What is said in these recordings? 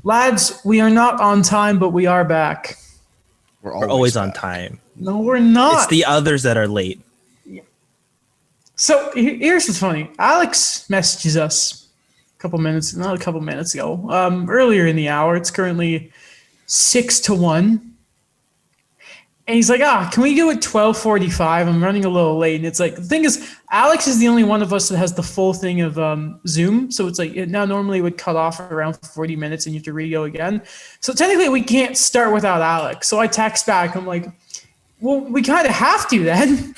Lads, we are not on time, but we are back. We're always on time. No, we're not. It's the others that are late. So here's what's funny. Alex messages us not a couple minutes ago, earlier in the hour. It's currently 6-1. And he's like, can we do it 12:45? I'm running a little late. And it's like, the thing is, Alex is the only one of us that has the full thing of Zoom. So it's like, it now normally would cut off around 40 minutes and you have to re-go again. So technically we can't start without Alex. So I text back. I'm like, well, we kind of have to then.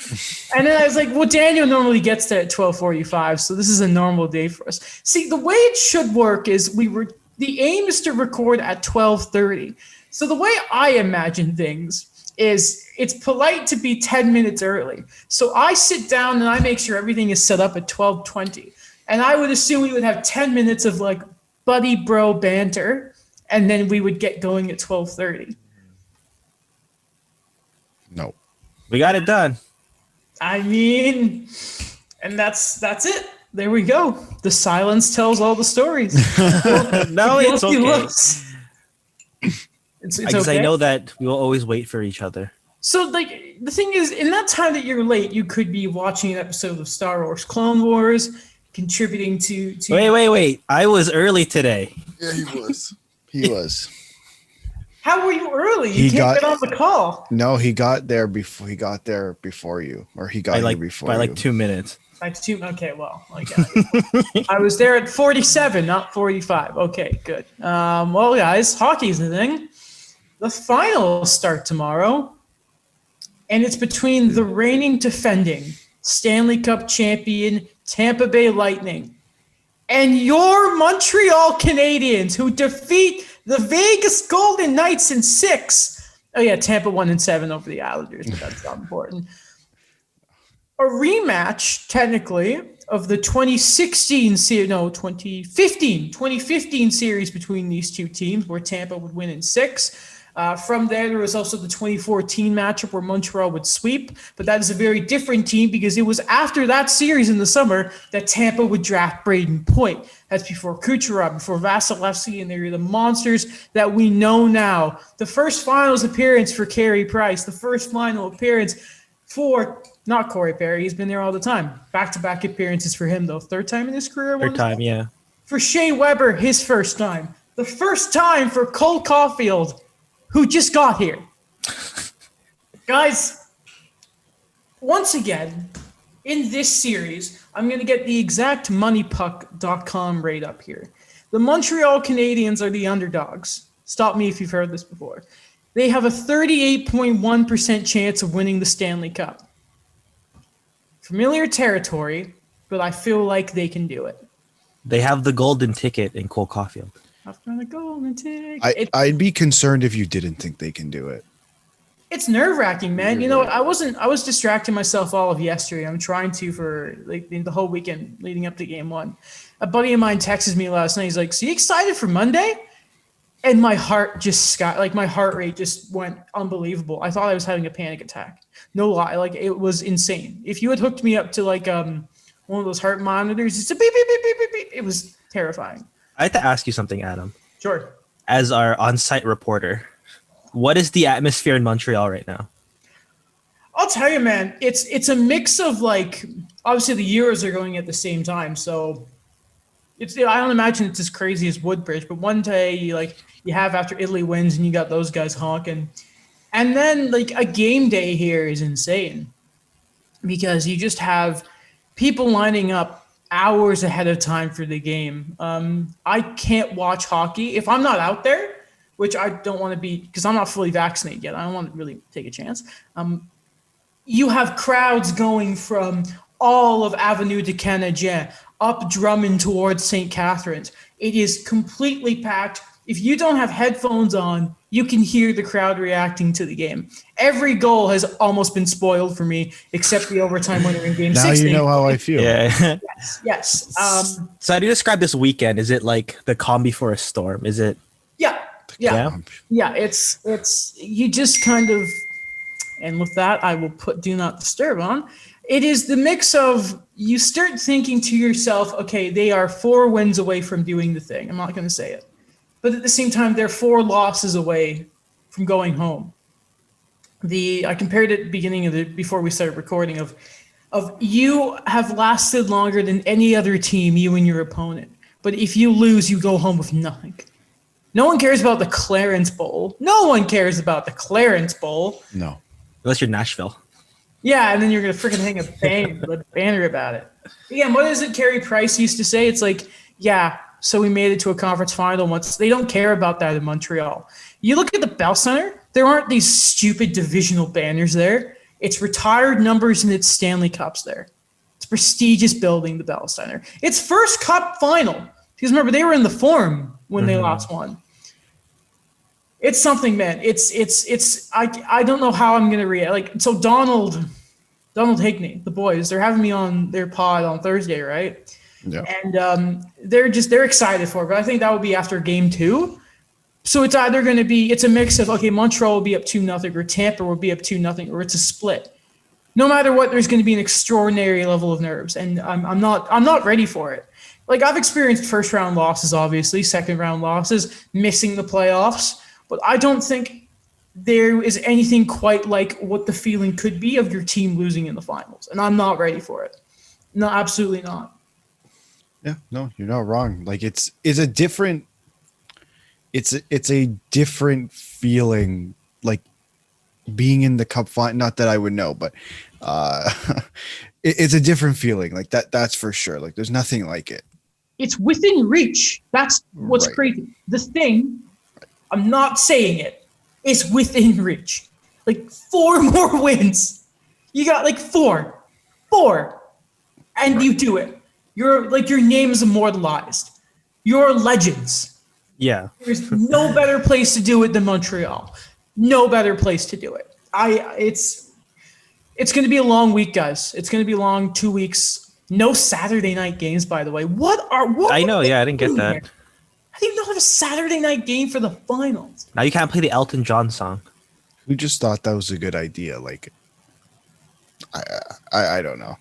And then I was like, well, Daniel normally gets there at 12:45. So this is a normal day for us. See, the way it should work is the aim is to record at 12:30. So the way I imagine things is it's polite to be 10 minutes early. So I sit down and I make sure everything is set up at 12:20. And I would assume we would have 10 minutes of like buddy bro banter, and then we would get going at 12:30. No. We got it done. I mean, and that's it. There we go. The silence tells all the stories. No, it's okay. It's Because okay. I know that we will always wait for each other. So, like, the thing is, in that time that you're late, you could be watching an episode of Star Wars Clone Wars, contributing to Wait. I was early today. Yeah, he was. He was. How were you early? You He can't got- get on the call. No, he got there before you, or he got here before by you. like 2 minutes. Okay, well, I was there at 47, not 45. Okay, good. Well, guys, hockey's the thing. The finals start tomorrow, and it's between the reigning defending Stanley Cup champion Tampa Bay Lightning and your Montreal Canadiens, who defeat the Vegas Golden Knights in 6. Oh, yeah, Tampa won in 7 over the Islanders, but that's not important. A rematch, technically, of the 2015 series between these two teams, where Tampa would win in 6. From there was also the 2014 matchup where Montreal would sweep, but that is a very different team because it was after that series in the summer that Tampa would draft Braden Point. That's before Kucherov, before Vasilevsky, and they're the monsters that we know now. The first finals appearance for Carey Price, the first final appearance for not Corey Perry. He's been there all the time. Back-to-back appearances for him, though. Third time in his career? Third time, yeah. For Shea Weber, his first time. The first time for Cole Caulfield, who just got here. Guys, once again, in this series, I'm going to get the exact moneypuck.com rate up here. The Montreal Canadiens are the underdogs. Stop me if you've heard this before. They have a 38.1% chance of winning the Stanley Cup. Familiar territory, but I feel like they can do it. They have the golden ticket in Cole Caulfield. After the golden ticket. I'd be concerned if you didn't think they can do it. It's nerve-wracking, man. You know, I was distracting myself all of yesterday. I'm trying to for like the whole weekend leading up to game 1. A buddy of mine texted me last night. He's like, "So you excited for Monday?" And my heart my heart rate just went unbelievable. I thought I was having a panic attack. No lie, like it was insane. If you had hooked me up to like one of those heart monitors, it's a beep beep beep beep beep beep. It was terrifying. I have to ask you something, Adam. Sure. As our on-site reporter, what is the atmosphere in Montreal right now? I'll tell you, man, it's a mix of like, obviously the Euros are going at the same time, so I don't imagine it's as crazy as Woodbridge, but one day you have after Italy wins and you got those guys honking. And then like a game day here is insane because you just have people lining up hours ahead of time for the game. I can't watch hockey if I'm not out there, which I don't want to be because I'm not fully vaccinated yet. I don't want to really take a chance. You have crowds going from all of Avenue de Canadien up Drummond towards St. Catharines. It is completely packed. If you don't have headphones on, you can hear the crowd reacting to the game. Every goal has almost been spoiled for me, except the overtime winner in Game 16. Now you know how I feel. Yeah. Yes. So how do you describe this weekend? Is it like the calm before a storm? Is it? Yeah. It's you just kind of, and with that, I will put Do Not Disturb on. It is the mix of you start thinking to yourself, okay, they are 4 wins away from doing the thing. I'm not going to say it. but at the same time, they're 4 losses away from going home. I compared it beginning of before we started recording of you have lasted longer than any other team, you and your opponent. But if you lose, you go home with nothing. No one cares about the Clarence Bowl. No one cares about the Clarence Bowl. No. Unless you're Nashville. Yeah, and then you're gonna freaking hang a banner about it. Yeah, what is it Carey Price used to say? It's like, yeah, so we made it to a conference final once. They don't care about that in Montreal. You look at the Bell Center, there aren't these stupid divisional banners there. It's retired numbers and it's Stanley Cups there. It's a prestigious building, the Bell Center. It's first Cup final. Because remember, they were in the Forum when they lost one. It's something, man. I don't know how I'm gonna react. Like, so Donald Hickney, the boys, they're having me on their pod on Thursday, right? Yeah. And they're excited for it, but I think that will be after game 2. So it's either going to be, it's a mix of, okay, Montreal will be up 2-0 or Tampa will be up 2-0 or it's a split. No matter what, there's going to be an extraordinary level of nerves, and I'm not ready for it. Like, I've experienced first round losses, obviously, second round losses, missing the playoffs, but I don't think there is anything quite like what the feeling could be of your team losing in the finals, and I'm not ready for it. No, absolutely not. Yeah, no, you're not wrong. Like, it's a different. It's a different feeling, like being in the Cup final. Not that I would know, but it's a different feeling. Like that's for sure. Like, there's nothing like it. It's within reach. That's what's Right. crazy. The thing, I'm not saying it, is within reach. Like 4 more wins. You got like 4, and you do it. You're like, your name is immortalized. You're legends. Yeah. There's no better place to do it than Montreal. No better place to do it. It's going to be a long week, guys. It's going to be long 2 weeks. No Saturday night games, by the way. What I know, yeah, I didn't get that. I didn't know have a Saturday night game for the finals. Now you can't play the Elton John song. We just thought that was a good idea. Like, I don't know.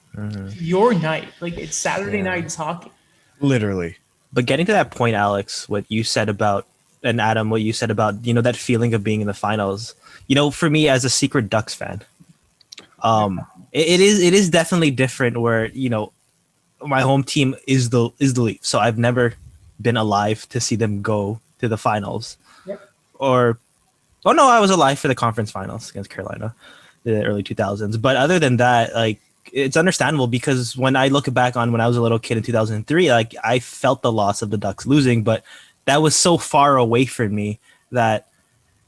Your night, like, it's Saturday night is hockey. Literally. But getting to that point, Alex, what you said about, and Adam, what you said about, that feeling of being in the finals, for me as a secret Ducks fan, it is definitely different where, my home team is the Leafs. So I've never been alive to see them go to the finals. Yep. Oh no, I was alive for the conference finals against Carolina in the early 2000s. But other than that, like, it's understandable because when I look back on when I was a little kid in 2003, like, I felt the loss of the Ducks losing, but that was so far away from me that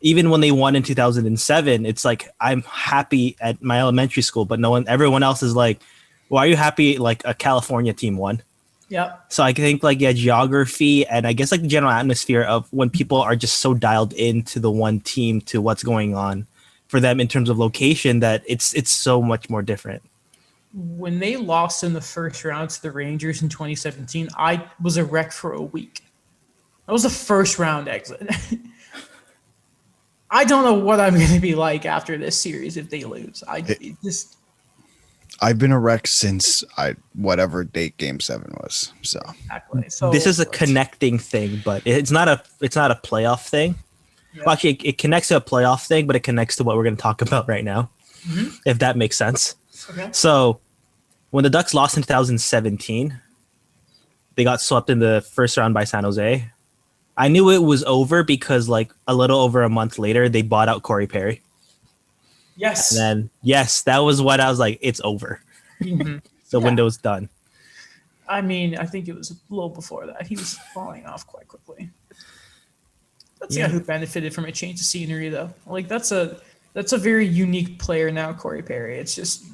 even when they won in 2007, it's like, I'm happy at my elementary school, but everyone else is like, well, are you happy like a California team won? Yep. So I think like, yeah, geography and I guess like the general atmosphere of when people are just so dialed into the one team to what's going on for them in terms of location that it's so much more different. When they lost in the first round to the Rangers in 2017, I was a wreck for a week. That was a first round exit. I don't know what I'm going to be like after this series if they lose. I've been a wreck since whatever date Game 7 was. So Exactly. So This is a connecting thing, but it's not a playoff thing. Yeah. Well, actually, it connects to a playoff thing, but it connects to what we're going to talk about right now, if that makes sense. Okay. So when the Ducks lost in 2017, they got swept in the first round by San Jose. I knew it was over because like a little over a month later, they bought out Corey Perry. Yes. And then, yes, that was what I was like, it's over. The window's done. I mean, I think it was a little before that. He was falling off quite quickly. That's the guy who benefited from a change of scenery, though. Like, that's a very unique player now, Corey Perry. It's just,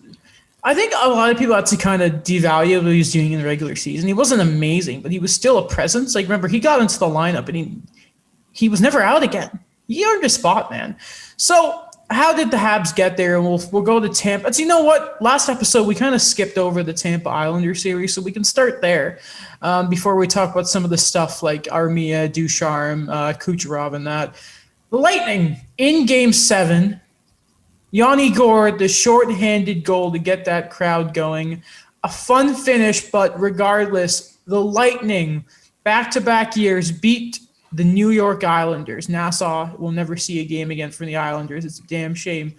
I think a lot of people had to kind of devalue what he was doing in the regular season. He wasn't amazing, but he was still a presence. Like, remember, he got into the lineup and he was never out again. He earned a spot, man. So how did the Habs get there? And we'll go to Tampa. So you know what? Last episode, we kind of skipped over the Tampa Islander series, so we can start there before we talk about some of the stuff like Armia, Ducharme, Kucherov, and that. The Lightning in Game 7. Yanni Gourde, the short-handed goal to get that crowd going. A fun finish, but regardless, the Lightning, back-to-back years, beat the New York Islanders. Nassau will never see a game again from the Islanders. It's a damn shame.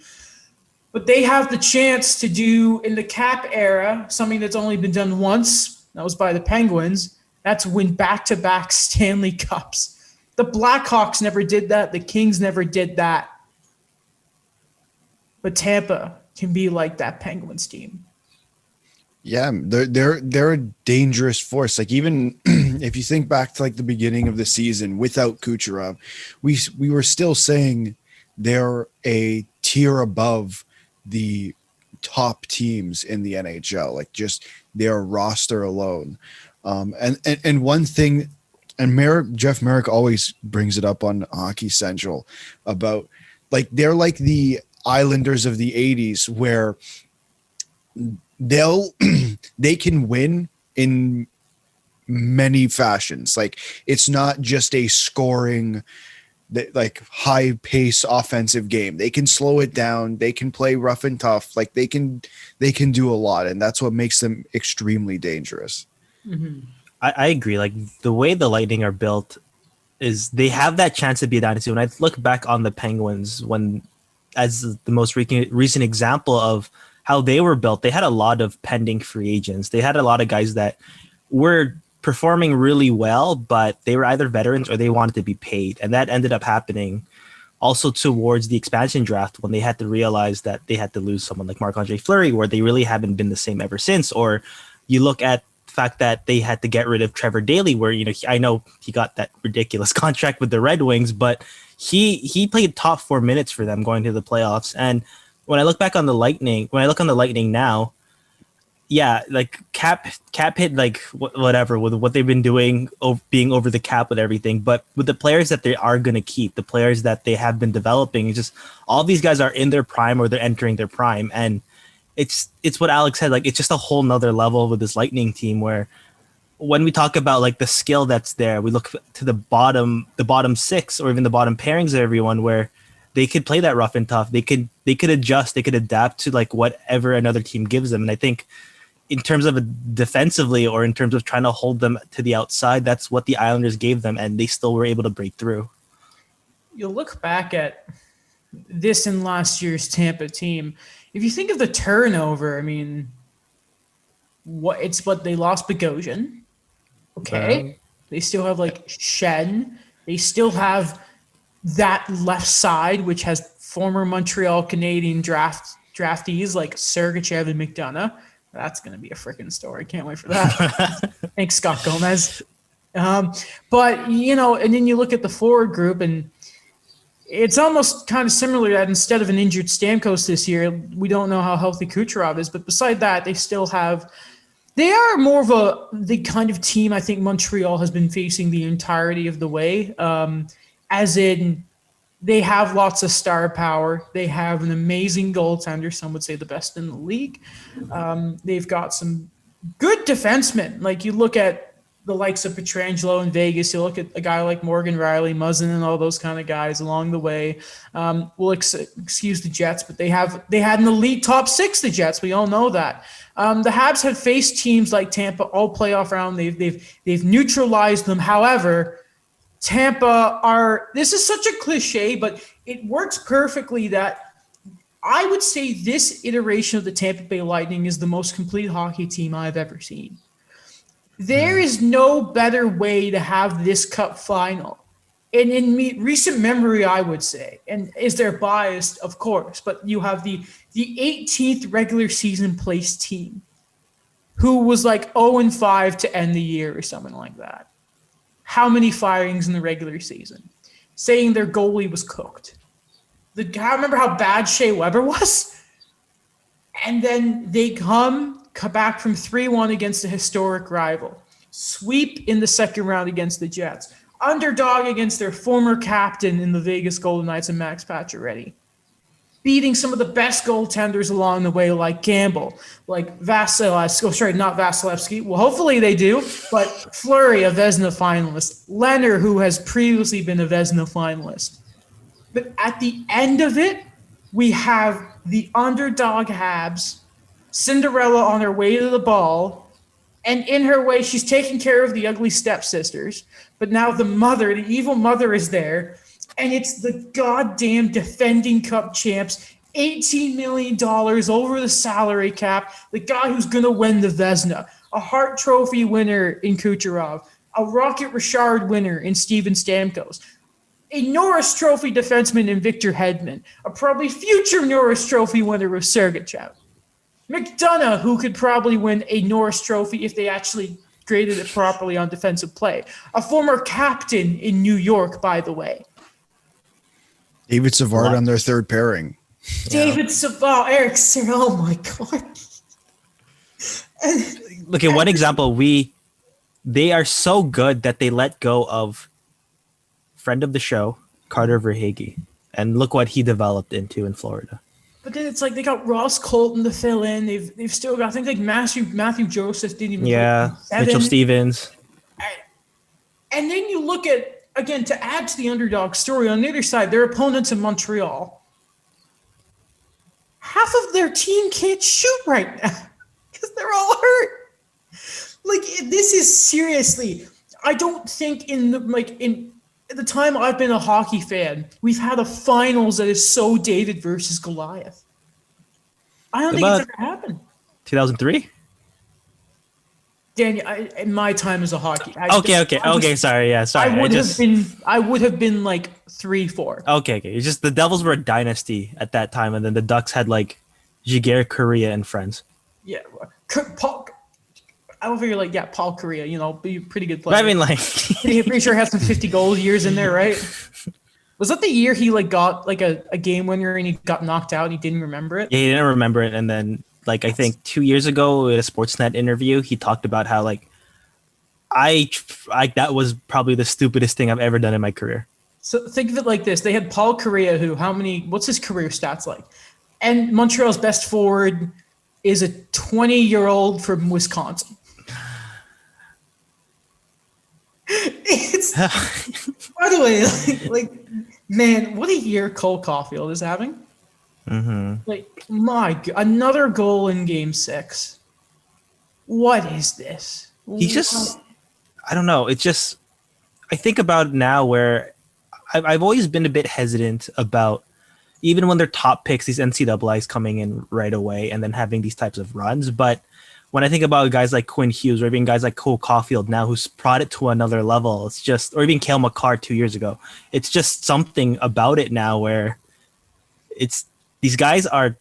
But they have the chance to do, in the cap era, something that's only been done once. That was by the Penguins. That's win back-to-back Stanley Cups. The Blackhawks never did that. The Kings never did that. But Tampa can be like that Penguins team. Yeah, they're a dangerous force. Like, even if you think back to like the beginning of the season without Kucherov, we were still saying they're a tier above the top teams in the NHL. Like, just their roster alone. And one thing, and Jeff Merrick always brings it up on Hockey Central about, like, they're like the Islanders of the 80s, where they can win in many fashions. Like, it's not just a scoring, like, high pace offensive game. They can slow it down. They can play rough and tough. Like, they can do a lot, and that's what makes them extremely dangerous. Mm-hmm. I agree. Like, the way the Lightning are built is they have that chance to be a dynasty. When I look back on the Penguins, as the most recent example of how they were built, they had a lot of pending free agents. They had a lot of guys that were performing really well, but they were either veterans or they wanted to be paid. And that ended up happening also towards the expansion draft, when they had to realize that they had to lose someone like Marc-Andre Fleury, where they really haven't been the same ever since. Or you look at the fact that they had to get rid of Trevor Daley, where, I know he got that ridiculous contract with the Red Wings, but he played top 4 minutes for them going to the playoffs. And when I look on the Lightning now, yeah, like cap hit, like whatever with what they've been doing, being over the cap with everything. But with the players that they are going to keep, the players that they have been developing, it's just all these guys are in their prime or they're entering their prime. And it's what Alex said, like, it's just a whole nother level with this Lightning team, where when we talk about like the skill that's there, we look to the bottom six or even the bottom pairings of everyone, where they could play that rough and tough. They could adjust. They could adapt to like whatever another team gives them. And I think in terms of defensively, or in terms of trying to hold them to the outside, that's what the Islanders gave them, and they still were able to break through. You'll look back at this in last year's Tampa team. If you think of the turnover, I mean, what they lost Bogosian. Okay. They still have like Shen. They still have that left side, which has former Montreal Canadian draftees like Sergachev and McDonough. That's going to be a freaking story. Can't wait for that. Thanks, Scott Gomez. But, and then you look at the forward group, and it's almost kind of similar that instead of an injured Stamkos this year, we don't know how healthy Kucherov is. But beside that, they are more of the kind of team I think Montreal has been facing the entirety of the way. As in, they have lots of star power. They have an amazing goaltender, some would say the best in the league. They've got some good defensemen. Like, you look at the likes of Pietrangelo in Vegas, you look at a guy like Morgan Riley, Muzzin, and all those kind of guys along the way. We'll excuse the Jets, but they had an elite top six, the Jets. We all know that. The Habs have faced teams like Tampa all playoff round. They've neutralized them. However, Tampa this is such a cliche, but it works perfectly that I would say this iteration of the Tampa Bay Lightning is the most complete hockey team I've ever seen. There is no better way to have this cup final. And in recent memory, I would say, and is there biased? Of course, but you have the 18th regular season place team who was like 0-5 to end the year or something like that. How many firings in the regular season? Saying their goalie was cooked. I remember how bad Shea Weber was. And then they come back from 3-1 against a historic rival. Sweep in the second round against the Jets. Underdog against their former captain in the Vegas Golden Knights and Max Pacioretty. Beating some of the best goaltenders along the way, like Campbell, like Vasilevsky. Oh, sorry, not Vasilevsky. Well, hopefully they do. But Fleury, a Vezina finalist. Leonard, who has previously been a Vezina finalist. But at the end of it, we have the underdog Habs, Cinderella on their way to the ball, And in her way, she's taking care of the ugly stepsisters. But now the mother, the evil mother, is there. And it's the goddamn defending cup champs, $18 million over the salary cap, the guy who's going to win the Vezina, a Hart Trophy winner in Kucherov, a Rocket Richard winner in Steven Stamkos, a Norris Trophy defenseman in Victor Hedman, a probably future Norris Trophy winner with Sergachev, McDonough, who could probably win a Norris Trophy if they actually graded it properly on defensive play, a former captain in New York, by the way. David Savard on their third pairing. David Savard, Eric Serra, oh my God. Look at one example. They are so good that they let go of friend of the show, Carter Verhaeghe, and look what he developed into in Florida. But then it's like they got Ross Colton to fill in. They've still got, I think, like Matthew Joseph didn't even play Mitchell Stevens. And then you look at, again, to add to the underdog story, on the other side, their opponents in Montreal. Half of their team can't shoot right now because they're all hurt. Like, this is seriously, I don't think in the time I've been a hockey fan, we've had a finals that is so David versus Goliath. I don't think it's ever happened. 2003? Daniel, in my time as a hockey. Sorry. I would have been like 3-4. Okay. It's just the Devils were a dynasty at that time, and then the Ducks had like Jiger, Correa, and friends. Yeah, Paul. I don't figure Paul Correa, be a pretty good player. But I mean, pretty sure he has some 50 goal years in there, right? Was that the year he got a game winner and he got knocked out and he didn't remember it? Yeah, he didn't remember it, and then I think 2 years ago at a Sportsnet interview, he talked about how that was probably the stupidest thing I've ever done in my career. So think of it like this: they had Paul Correa, what's his career stats like? And Montreal's best forward is a 20-year-old from Wisconsin. It's by the way, man, what a year Cole Caulfield is having. Mm-hmm. My God, another goal in Game 6. What is this? I don't know. It's just, I think about it now where I've always been a bit hesitant about, even when they're top picks, these NCAAs coming in right away and then having these types of runs. But when I think about guys like Quinn Hughes or even guys like Cole Caulfield now who's brought it to another level, it's just, or even Cale Makar 2 years ago, it's just something about it now where it's, these guys are,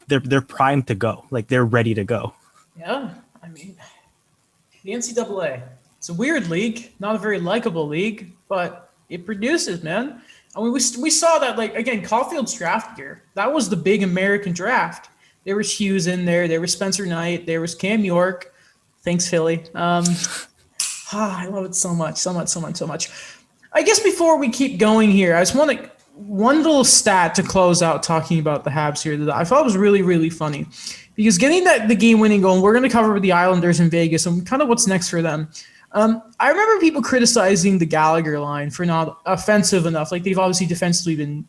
they're primed to go. They're ready to go. Yeah. I mean, the NCAA, it's a weird league, not a very likable league, but it produces, man. I mean, we saw that, again, Caulfield's draft year. That was the big American draft. There was Hughes in there. There was Spencer Knight. There was Cam York. Thanks, Philly. I love it so much. I guess before we keep going here, I just want one little stat to close out talking about the Habs here that I thought was really, really funny. Because getting the game-winning goal, and we're going to cover the Islanders in Vegas and kind of what's next for them. I remember people criticizing the Gallagher line for not offensive enough. They've obviously defensively been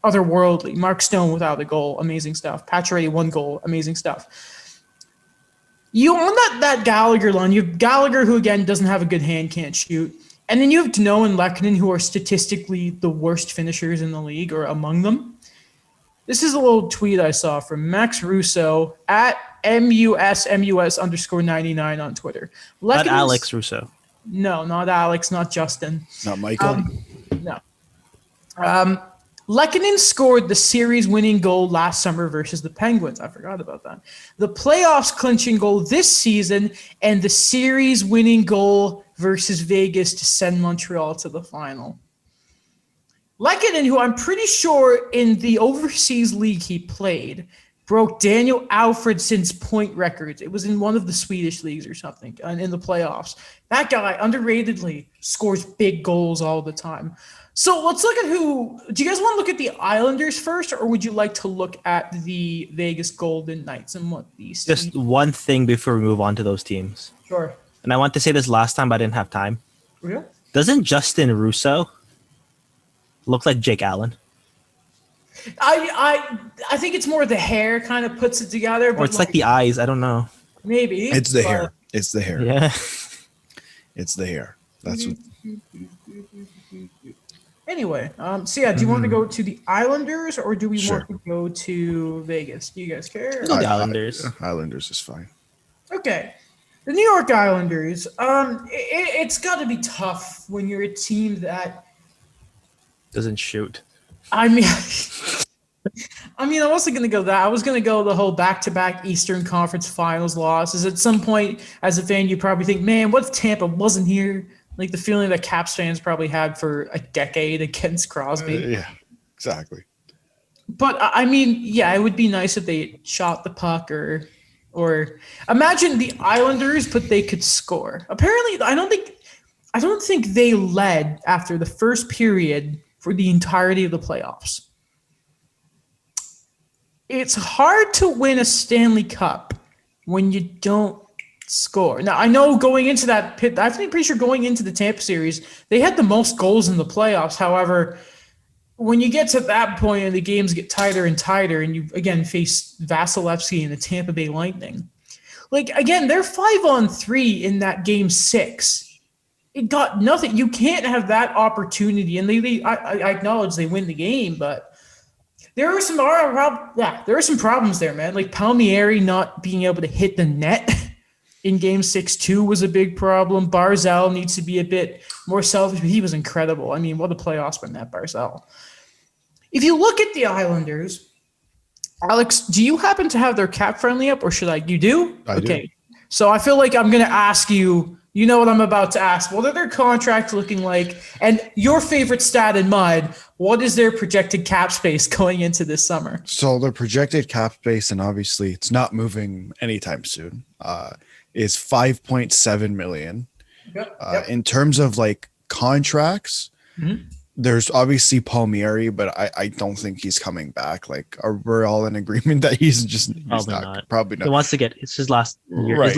otherworldly. Mark Stone without a goal, amazing stuff. Pacioretty 1 goal, amazing stuff. You on that Gallagher line, you have Gallagher, who again doesn't have a good hand, can't shoot, and then you have Dano and Lehkonen, who are statistically the worst finishers in the league or among them. This is a little tweet I saw from Max Russo at MUS_99 on Twitter. Not Alex Russo. No, not Alex, not Justin. Not Michael. No. Lehkonen scored the series-winning goal last summer versus the Penguins. I forgot about that. The playoffs clinching goal this season and the series-winning goal versus Vegas to send Montreal to the final. Lehkonen, who I'm pretty sure in the overseas league he played, broke Daniel Alfredsson's point records. It was in one of the Swedish leagues or something in the playoffs. That guy, underratedly, scores big goals all the time. So let's look at do you guys want to look at the Islanders first, or would you like to look at the Vegas Golden Knights and what these? Just one thing before we move on to those teams. Sure. And I want to say this last time, but I didn't have time. Yeah. Doesn't Justin Russo look like Jake Allen? I think it's more the hair kind of puts it together. But or it's like the eyes. I don't know. Maybe. It's the hair. It's the hair. Yeah. It's the hair. That's what. Anyway, so yeah, do you want to go to the Islanders or do we Sure. want to go to Vegas? Do you guys care? Go the Islanders. Islanders is fine. Okay. The New York Islanders, it's got to be tough when you're a team that, Doesn't shoot. I mean, I wasn't going to go that. I was going to go the whole back-to-back Eastern Conference Finals losses. At some point, as a fan, you probably think, man, what if Tampa wasn't here? Like the feeling that Caps fans probably had for a decade against Crosby. Yeah, exactly. But I mean, yeah, it would be nice if they shot the puck or imagine the Islanders, but they could score. Apparently, I don't think they led after the first period for the entirety of the playoffs. It's hard to win a Stanley Cup when you don't score. Now, I know going into that pit, I'm pretty sure going into the Tampa series, they had the most goals in the playoffs. However, when you get to that point and the games get tighter and tighter and you, again, face Vasilevsky and the Tampa Bay Lightning, like, again, they're 5-on-3 in that game 6. It got nothing. You can't have that opportunity. And I acknowledge they win the game, but there are some problems there, man. Like Palmieri not being able to hit the net in game 6-2 was a big problem. Barzal needs to be a bit more selfish, but he was incredible. I mean, what a playoffs from that Barzal. If you look at the Islanders, Alex, do you happen to have their cap friendly up or should I? You do? I do. Okay. So I feel like I'm going to ask you, you know what I'm about to ask. What are their contracts looking like? And your favorite stat in mine, what is their projected cap space going into this summer? So the projected cap space, and obviously it's not moving anytime soon, is 5.7 million. Yep. In terms of like contracts, there's obviously Palmieri, but I don't think he's coming back. Like, we're all in agreement that he's probably not. He wants to get it's his last year. Right.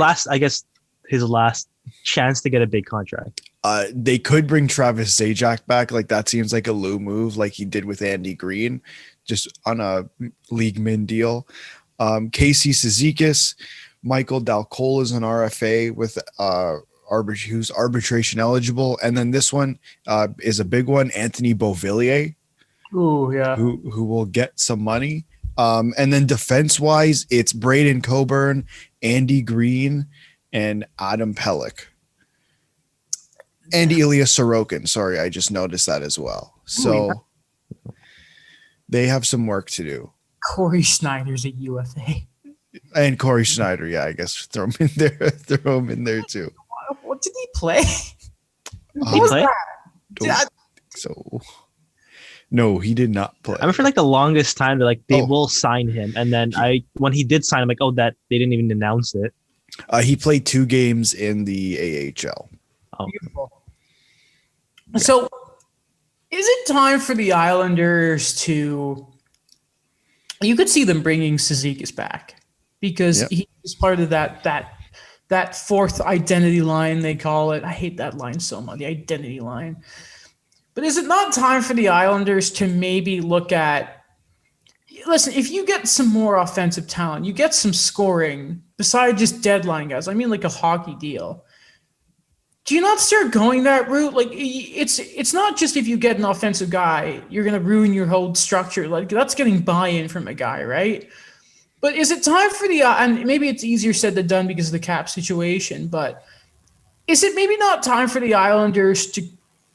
His last chance to get a big contract. They could bring Travis Zajac back. Like, that seems like a Lou move, like he did with Andy Green, just on a league min deal. Casey Cizikas, Michael Dalcol is an RFA with who's arbitration eligible, and then this one is a big one, Anthony Beauvillier. Ooh, yeah. Who will get some money. And then defense wise, it's Braden Coburn, Andy Green, and Adam Pelech. And Ilya Sorokin. Sorry, I just noticed that as well. So they have some work to do. Corey Schneider's a UFA. And Corey Schneider, yeah, I guess throw him in there. Throw him in there too. What did he play? Did he play? So no, he did not play. I remember for like the longest time they're like they will sign him, and then when he did sign, I'm like, that they didn't even announce it. He played 2 games in the AHL. Oh. Beautiful. Yeah. So, is it time for the Islanders to? You could see them bringing Cizikas back because he's part of that fourth identity line, they call it. I hate that line so much, the identity line. But is it not time for the Islanders to maybe look at, listen, if you get some more offensive talent, you get some scoring besides just deadline guys, I mean like a hockey deal. Do you not start going that route? Like, it's not just if you get an offensive guy, you're going to ruin your whole structure. Like, that's getting buy-in from a guy, right? But is it time for and maybe it's easier said than done because of the cap situation, but is it maybe not time for the Islanders to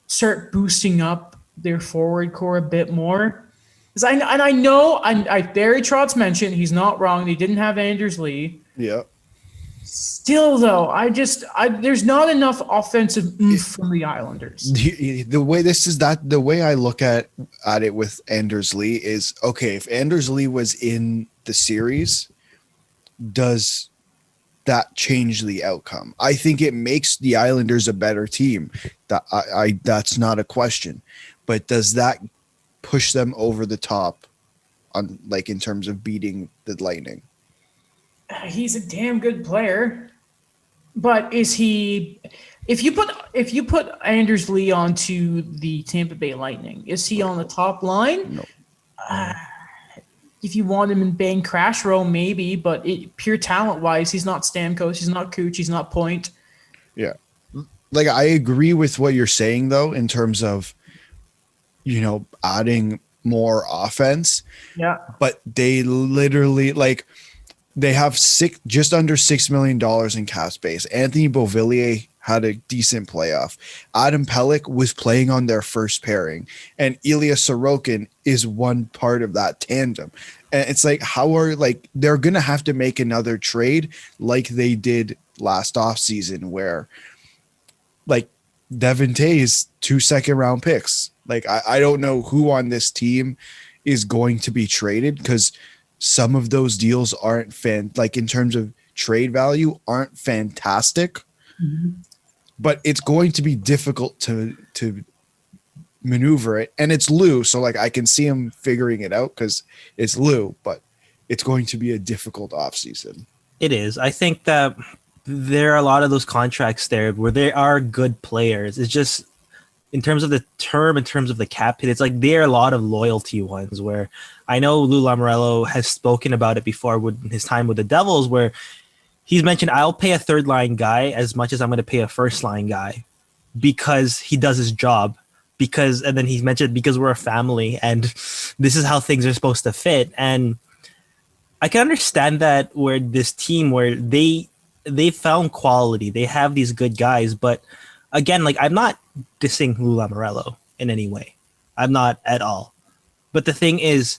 start boosting up their forward core a bit more? Because I know Barry Trotz mentioned he's not wrong. They didn't have Anders Lee. Yeah. Still, though, there's not enough offensive oomph from the Islanders. The way I look at it with Anders Lee is, okay, if Anders Lee was in the series, does that change the outcome? I think it makes the Islanders a better team. That's not a question. But does that push them over the top on, like, in terms of beating the Lightning? He's a damn good player, but is he? If you put Anders Lee onto the Tampa Bay Lightning, is he on the top line? No. if you want him in bang crash row, maybe, but pure talent wise, he's not Stamkos, he's not Cooch, he's not Point. Yeah. Like, I agree with what you're saying, though, in terms of, adding more offense. Yeah. But they literally, like, they have just under $6 million in cap space. Anthony Beauvillier had a decent playoff. Adam Pelech was playing on their first pairing, and Ilya Sorokin is one part of that tandem. And it's like, they're going to have to make another trade like they did last offseason, where like Devin Tays 2 second-round picks. Like, I don't know who on this team is going to be traded, because some of those deals aren't in terms of trade value, aren't fantastic. Mm-hmm. But it's going to be difficult to maneuver it. And it's Lou, so like I can see him figuring it out because it's Lou, but it's going to be a difficult offseason. It is. I think that there are a lot of those contracts there where they are good players. It's just in terms of the term, in terms of the cap hit, it's like there are a lot of loyalty ones where I know Lou Lamoriello has spoken about it before with his time with the Devils, where he's mentioned, I'll pay a third line guy as much as I'm going to pay a first line guy because he does his job. And then he's mentioned, because we're a family and this is how things are supposed to fit. And I can understand that where this team, where they found quality, they have these good guys, but again, like, I'm not dissing Lou Lamoriello in any way. I'm not at all. But the thing is,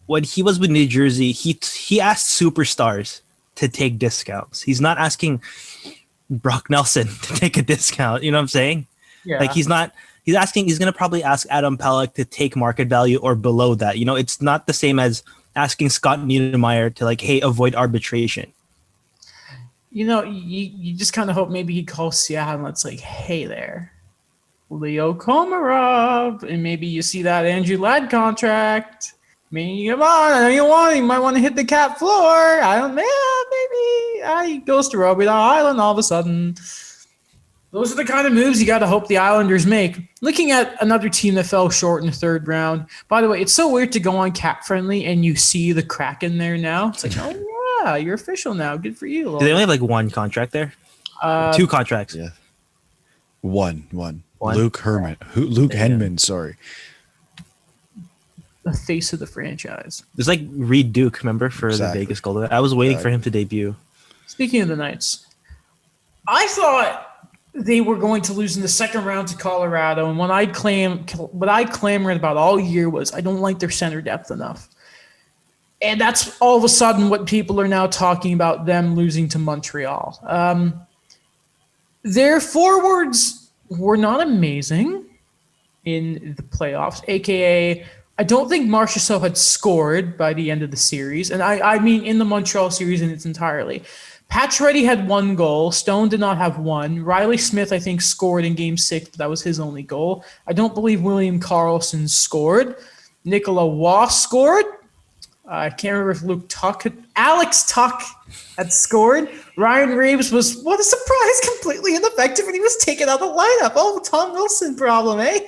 when he was with New Jersey, he asked superstars to take discounts. He's not asking Brock Nelson to take a discount. You know what I'm saying? Yeah. Like, he's going to probably ask Adam Pelech to take market value or below that. It's not the same as asking Scott Niedermayer to, like, hey, avoid arbitration. You just kind of hope maybe he calls Seattle and it's like, hey there, Leo Komarov, and maybe you see that Andrew Ladd contract. I mean, come on, I know you might want to hit the cap floor. I don't know, maybe he goes to Robida Island all of a sudden. Those are the kind of moves you got to hope the Islanders make. Looking at another team that fell short in the third round. By the way, it's so weird to go on Cap Friendly and you see the Kraken there now. It's like, oh yeah, you're official now. Good for you. Do they only have like one contract there? 2 contracts. Yeah. One. Luke Henman, sorry. The face of the franchise. It's like Reed Duke, remember, for Exactly. the Vegas Golden. I was waiting for him to debut. Speaking of the Knights, I thought they were going to lose in the second round to Colorado, and what I clamored about all year was I don't like their center depth enough. And that's all of a sudden what people are now talking about, them losing to Montreal. Their forwards were not amazing in the playoffs, a.k.a. I don't think Marchessault had scored by the end of the series, and I mean in the Montreal series in its entirety. Pacioretty had 1 goal. Stone did not have 1. Riley Smith, I think, scored in Game 6, but that was his only goal. I don't believe William Karlsson scored. Nicola Waugh scored. I can't remember if Alex Tuck had scored. Ryan Reeves was, what a surprise, completely ineffective, and he was taken out of the lineup. Oh, Tom Wilson problem, eh?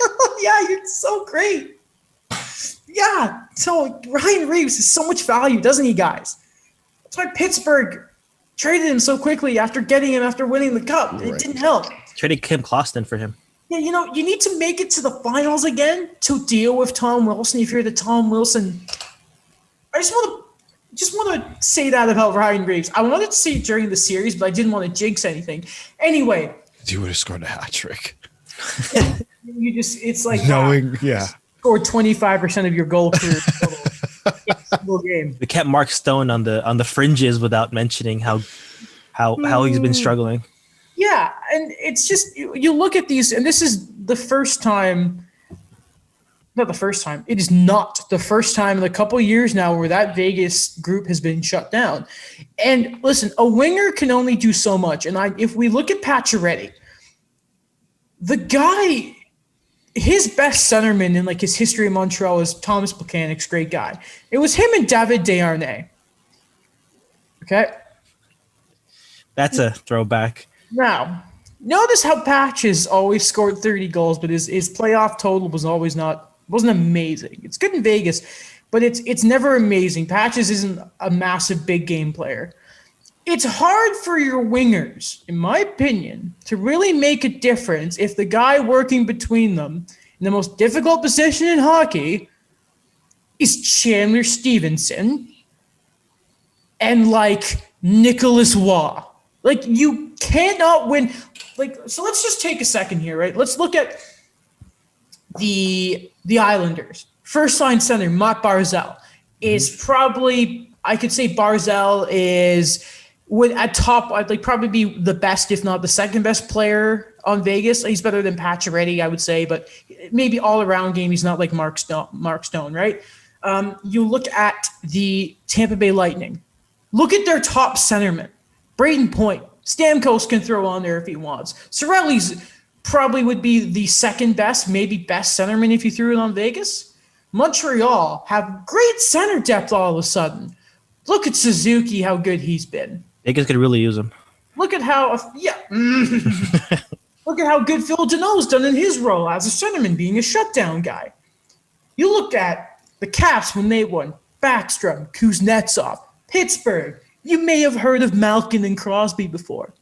Yeah, you're so great. Yeah, so Ryan Reeves has so much value, doesn't he, guys? That's why Pittsburgh traded him so quickly after getting him after winning the cup. Right. It didn't help. Traded Kim Kloston for him. Yeah, you need to make it to the finals again to deal with Tom Wilson if you're the Tom Wilson. I just want to say that about Ryan Reeves. I wanted to say it during the series, but I didn't want to jinx anything. Anyway. You would have scored a hat trick. It's like scored 25% of your goal career total. Single game. They kept Mark Stone on the fringes without mentioning how he's been struggling. Yeah, and it's just you look at these, and this is the first time. Not the first time. It is not the first time in a couple of years now where that Vegas group has been shut down. And listen, a winger can only do so much. And if we look at Pacioretty, the guy, his best centerman in like his history in Montreal is Thomas Plekanec's great guy. It was him and David Desharnais. Okay? That's a throwback. Now, notice how Patch has always scored 30 goals, but his playoff total wasn't amazing. It's good in Vegas, but it's never amazing. Patches isn't a massive big game player. It's hard for your wingers, in my opinion, to really make a difference if the guy working between them in the most difficult position in hockey is Chandler Stevenson and like Nicholas Waugh. Like you cannot win. Like, so let's just take a second here, right? Let's look at the Islanders. First line center, Matt Barzal, is probably, I could say Barzal would at top, I'd like probably be the best, if not the second best player on Vegas. He's better than Pacioretty, I would say, but maybe all around game, he's not like Mark Stone, right? You look at the Tampa Bay Lightning. Look at their top centerman, Braden Point. Stamkos can throw on there if he wants. Cirelli's probably would be the second best, maybe best centerman if you threw it on Vegas. Montreal have great center depth all of a sudden. Look at Suzuki, how good he's been. Vegas could really use him. Look at how, look at how good Phil Deneau's done in his role as a centerman, being a shutdown guy. You look at the Caps when they won. Backstrom, Kuznetsov, Pittsburgh. You may have heard of Malkin and Crosby before.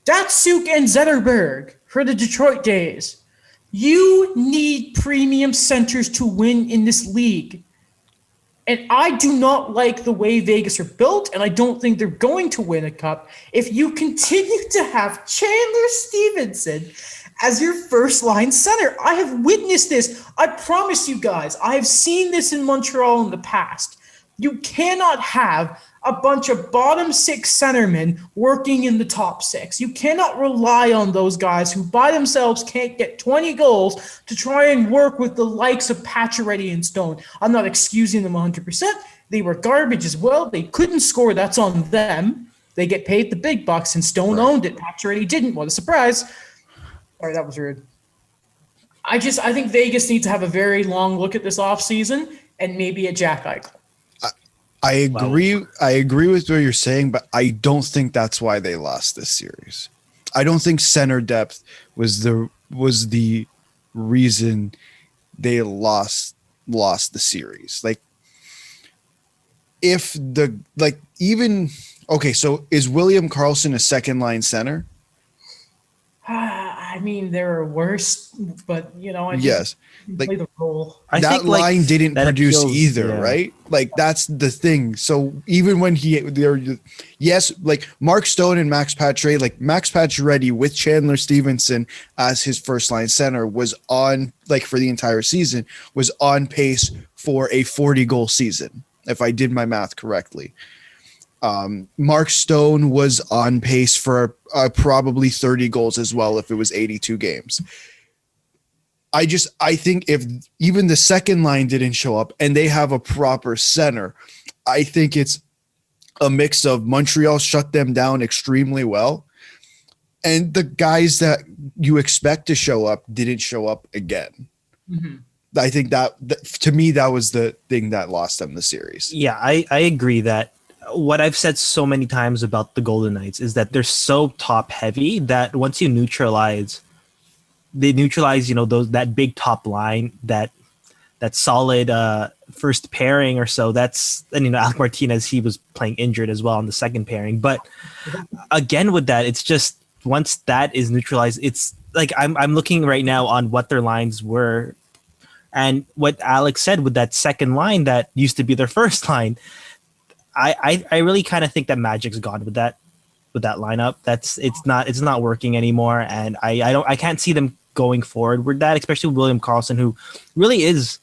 Datsuk and Zetterberg for the Detroit days. You need premium centers to win in this league. And I do not like the way Vegas are built, and I don't think they're going to win a cup if you continue to have Chandler Stevenson as your first-line center. I have witnessed this. I promise you guys, I have seen this in Montreal in the past. You cannot have a bunch of bottom six centermen working in the top six. You cannot rely on those guys who by themselves can't get 20 goals to try and work with the likes of Pacioretty and Stone. I'm not excusing them 100%. They were garbage as well. They couldn't score. That's on them. They get paid the big bucks, and Stone owned it. Pacioretty didn't. What a surprise. Sorry, that was rude. I think Vegas needs to have a very long look at this offseason and maybe a Jack Eichel. I agree. Wow. I agree with what you're saying, but I don't think that's why they lost this series. I don't think center depth was the reason they lost the series. Like, if the even okay, so is William Karlsson a second line center? I mean, there are worse, but yes, play the role. That line didn't produce either, right? Like that's the thing. So even when like Mark Stone and Max Pacioretty, like Max Pacioretty with Chandler Stevenson as his first line center was on, like for the entire season, was on pace for a 40 goal season, if I did my math correctly. Mark Stone was on pace for probably 30 goals as well if it was 82 games. I think if even the second line didn't show up and they have a proper center, I think it's a mix of Montreal shut them down extremely well, and the guys that you expect to show up didn't show up again. Mm-hmm. I think that to me, that was the thing that lost them the series. Yeah, I agree that what I've said so many times about the Golden Knights is that they're so top heavy that once you neutralize, that big top line, that solid first pairing or so. And Alec Martinez, he was playing injured as well on the second pairing. But again, with that, it's just once that is neutralized, it's like I'm looking right now on what their lines were, and what Alex said with that second line that used to be their first line. I really kind of think that Magic's gone with that lineup. It's not working anymore, and I can't see them going forward with that, especially with William Karlsson, who really is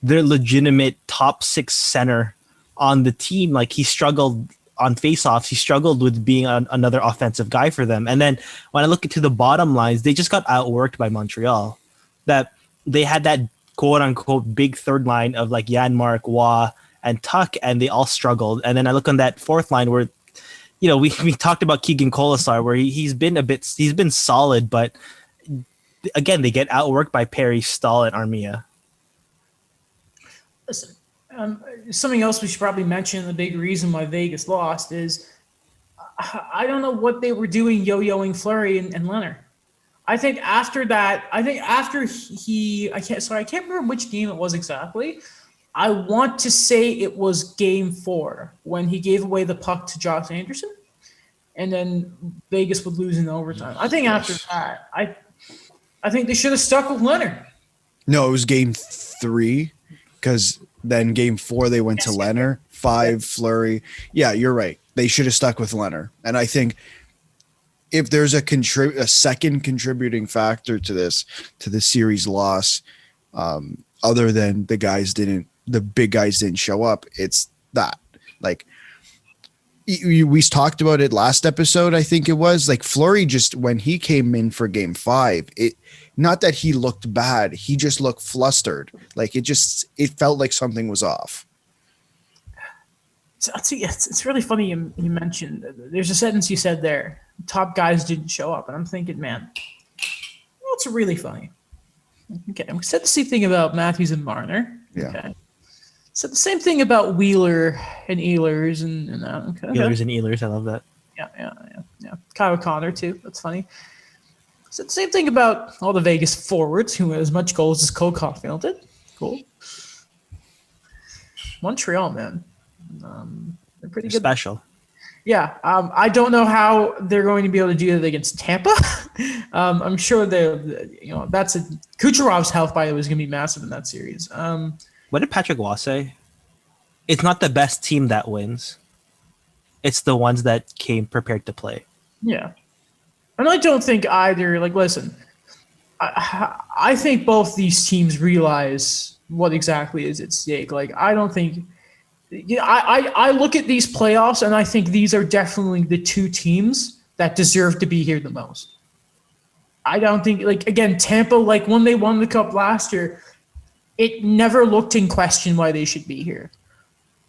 their legitimate top six center on the team. Like, he struggled on faceoffs, he struggled with being another offensive guy for them. And then when I look into the bottom lines, they just got outworked by Montreal. That they had that quote unquote big third line of like Janmark, Waugh, and Tuck, and they all struggled. And then I look on that fourth line where, we talked about Keegan Colasar, where he's been solid, but again, they get outworked by Perry, Stahl, and Armia. Listen, something else we should probably mention, the big reason why Vegas lost is I don't know what they were doing yo-yoing Fleury and Leonard. I think after that, I can't remember which game it was exactly, I want to say it was game 4 when he gave away the puck to Josh Anderson, and then Vegas would lose in overtime. I think after that, I think they should have stuck with Leonard. No, it was game 3 because then game 4 they went to Leonard. 5 Fleury. Yeah, you're right. They should have stuck with Leonard. And I think if there's a second contributing factor to this series loss, other than the big guys didn't show up, it's that. Like we talked about it last episode, I think it was, like Fleury, just when he came in for game 5, not that he looked bad, he just looked flustered. Like it felt like something was off. So, it's really funny you mentioned, there's a sentence you said there, top guys didn't show up, and I'm thinking, man, it's really funny. Okay, we said the same thing about Matthews and Marner. Yeah. Okay. Said the same thing about Wheeler and Ehlers and that. Okay. Ehlers and Ehlers, I love that. Yeah. Kyle Connor too. That's funny. Said the same thing about all the Vegas forwards who had as much goals as Cole Caulfield did. Cool. Montreal, man. They're pretty good. Special. Yeah, I don't know how they're going to be able to do that against Tampa. I'm sure that's Kucherov's health, by the way, is going to be massive in that series. What did Patrick Waugh say? It's not the best team that wins. It's the ones that came prepared to play. Yeah, and I don't think either. Like, listen, I think both these teams realize what exactly is at stake. Like, I don't think. Yeah, I look at these playoffs and I think these are definitely the two teams that deserve to be here the most. I don't think, like, again, Tampa, like when they won the cup last year, it never looked in question why they should be here.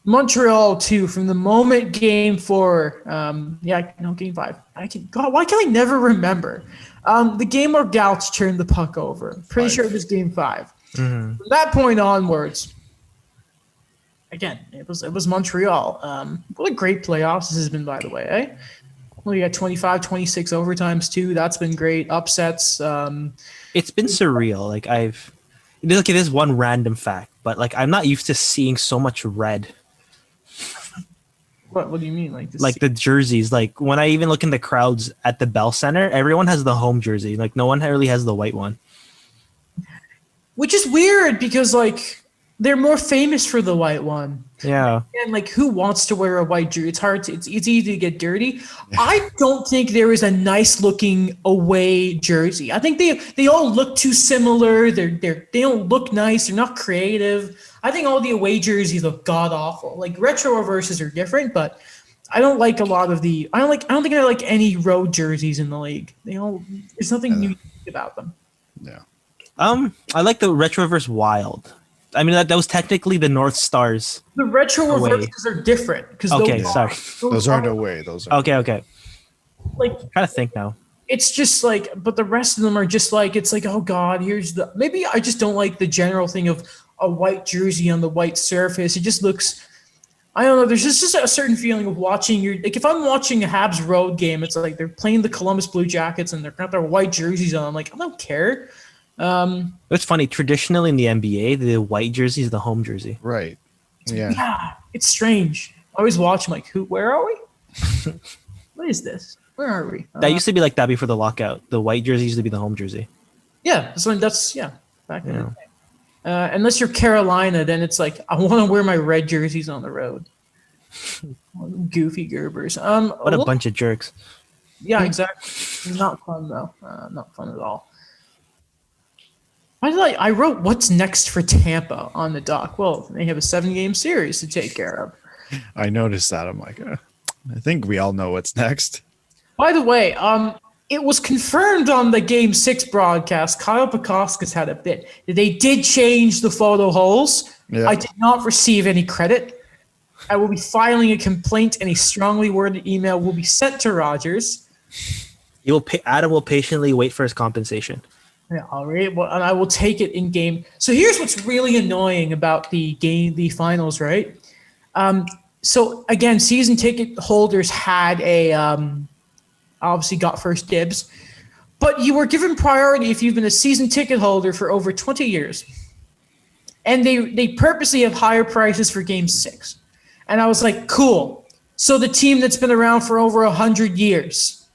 Montreal too, from the moment game 4, game 5. Why can I never remember? The game where Gauch turned the puck over. Pretty sure it was game 5. Mm-hmm. From that point onwards, again, it was Montreal. What a great playoffs this has been, by the way. Eh? Well, you got 25, 26 overtimes too. That's been great. Upsets. It's been surreal. Like look at this one random fact, but like I'm not used to seeing so much red. What do you mean? Like the jerseys. Like when I even look in the crowds at the Bell Center, everyone has the home jersey. Like no one really has the white one. Which is weird because like they're more famous for the white one. Yeah. And like who wants to wear a white jersey? It's hard to, it's easy to get dirty. I don't think there is a nice looking away jersey. I think they all look too similar. They don't look nice. They're not creative. I think all the away jerseys look god awful. Like retro reverses are different, but I don't like a lot of the I don't think I like any road jerseys in the league. There's nothing new about them. Yeah. I like the retro reverse wild. I mean, that was technically the North Stars. The retro reverses are different. Those aren't away. Those are okay. Like, I'm trying to think now. It's just like, but the rest of them are just like, it's like, oh God, maybe I just don't like the general thing of a white jersey on the white surface. It just looks, I don't know. There's just a certain feeling of watching like if I'm watching a Habs road game, it's like they're playing the Columbus Blue Jackets and they've got their white jerseys on. I'm like, I don't care. It's funny. Traditionally in the NBA, the white jersey is the home jersey. Right. Yeah. Yeah. It's strange. I always watch. I'm like, where are we? What is this? Where are we? That used to be like that before the lockout. The white jersey used to be the home jersey. Yeah. Back in the day. Unless you're Carolina, then it's like, I want to wear my red jerseys on the road. Goofy Gerbers. What a bunch of jerks. Yeah, exactly. Not fun though. Not fun at all. I wrote what's next for Tampa on the doc. Well, they have a 7-game series to take care of. I noticed that. I'm like, I think we all know what's next. By the way, it was confirmed on the Game 6 broadcast. Kyle Pekoskas had a bit. They did change the photo holes. Yeah. I did not receive any credit. I will be filing a complaint, and a strongly worded email will be sent to Rogers. Adam will patiently wait for his compensation. Yeah, all right. Well, and I will take it in game. So here's what's really annoying about the finals, right? So again, season ticket holders had obviously got first dibs, but you were given priority if you've been a season ticket holder for over 20 years. and they purposely have higher prices for Game 6. And I was like, cool. So the team that's been around for over 100 years,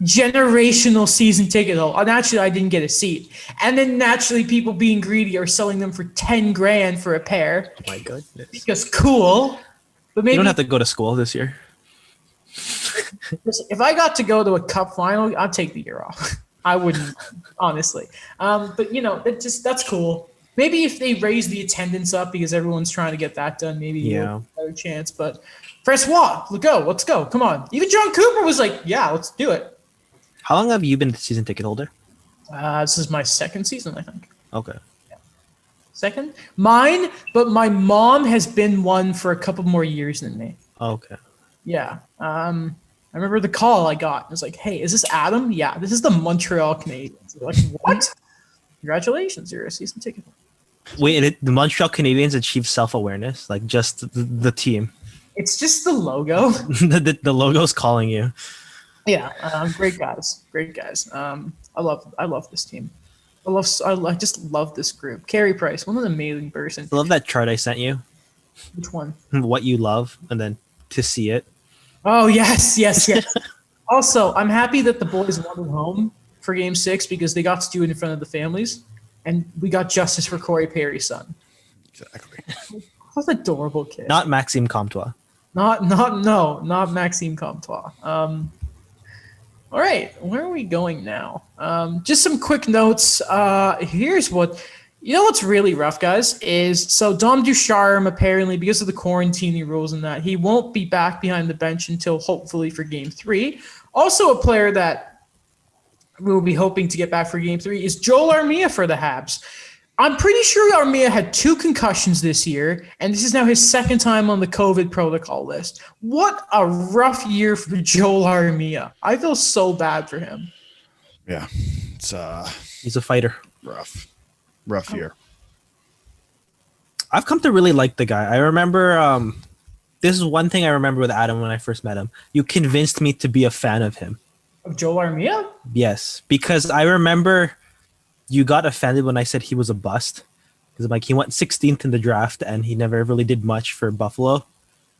generational season ticket holder. Naturally, I didn't get a seat. And then naturally, people being greedy are selling them for 10 grand for a pair. Oh my goodness. Because cool. But maybe You don't have to go to school this year. if I got to go to a cup final, I'd take the year off. I wouldn't, honestly. But that's cool. Maybe if they raise the attendance up because everyone's trying to get that done, maybe you'll have a better chance. But Francois, let's go. Come on. Even John Cooper was like, yeah, let's do it. How long have you been a season ticket holder? This is my second season, I think. Okay. Second? Mine, but my mom has been one for a couple more years than me. Okay. Yeah. I remember the call I got. It was like, hey, is this Adam? Yeah, this is the Montreal Canadiens. They're like, what? Congratulations, you're a season ticket holder. Wait, the Montreal Canadiens achieved self-awareness, like just the team. It's just the logo. the logo's calling you. Yeah, great guys. I love this team. I just love this group. Carey Price, what an amazing person. I love that chart I sent you. Which one? What you love, and then to see it. Oh yes. Also, I'm happy that the boys won at home for Game 6 because they got to do it in front of the families, and we got justice for Corey Perry's son. Exactly. What an adorable kid. Not Maxime Comtois. Not Maxime Comtois. All right, where are we going now? Just some quick notes. Here's what's really rough, guys, is so Dom Ducharme, apparently, because of the quarantining rules and that, he won't be back behind the bench until hopefully for Game 3. Also, a player that we'll be hoping to get back for Game 3 is Joel Armia for the Habs. I'm pretty sure Armia had 2 concussions this year, and this is now his second time on the COVID protocol list. What a rough year for Joel Armia. I feel so bad for him. Yeah, it's He's a fighter. rough year. I've come to really like the guy. I remember this is one thing I remember with Adam when I first met him. You convinced me to be a fan of him. Of Joel Armia? Yes, because I remember you got offended when I said he was a bust. Because like he went 16th in the draft and he never really did much for Buffalo.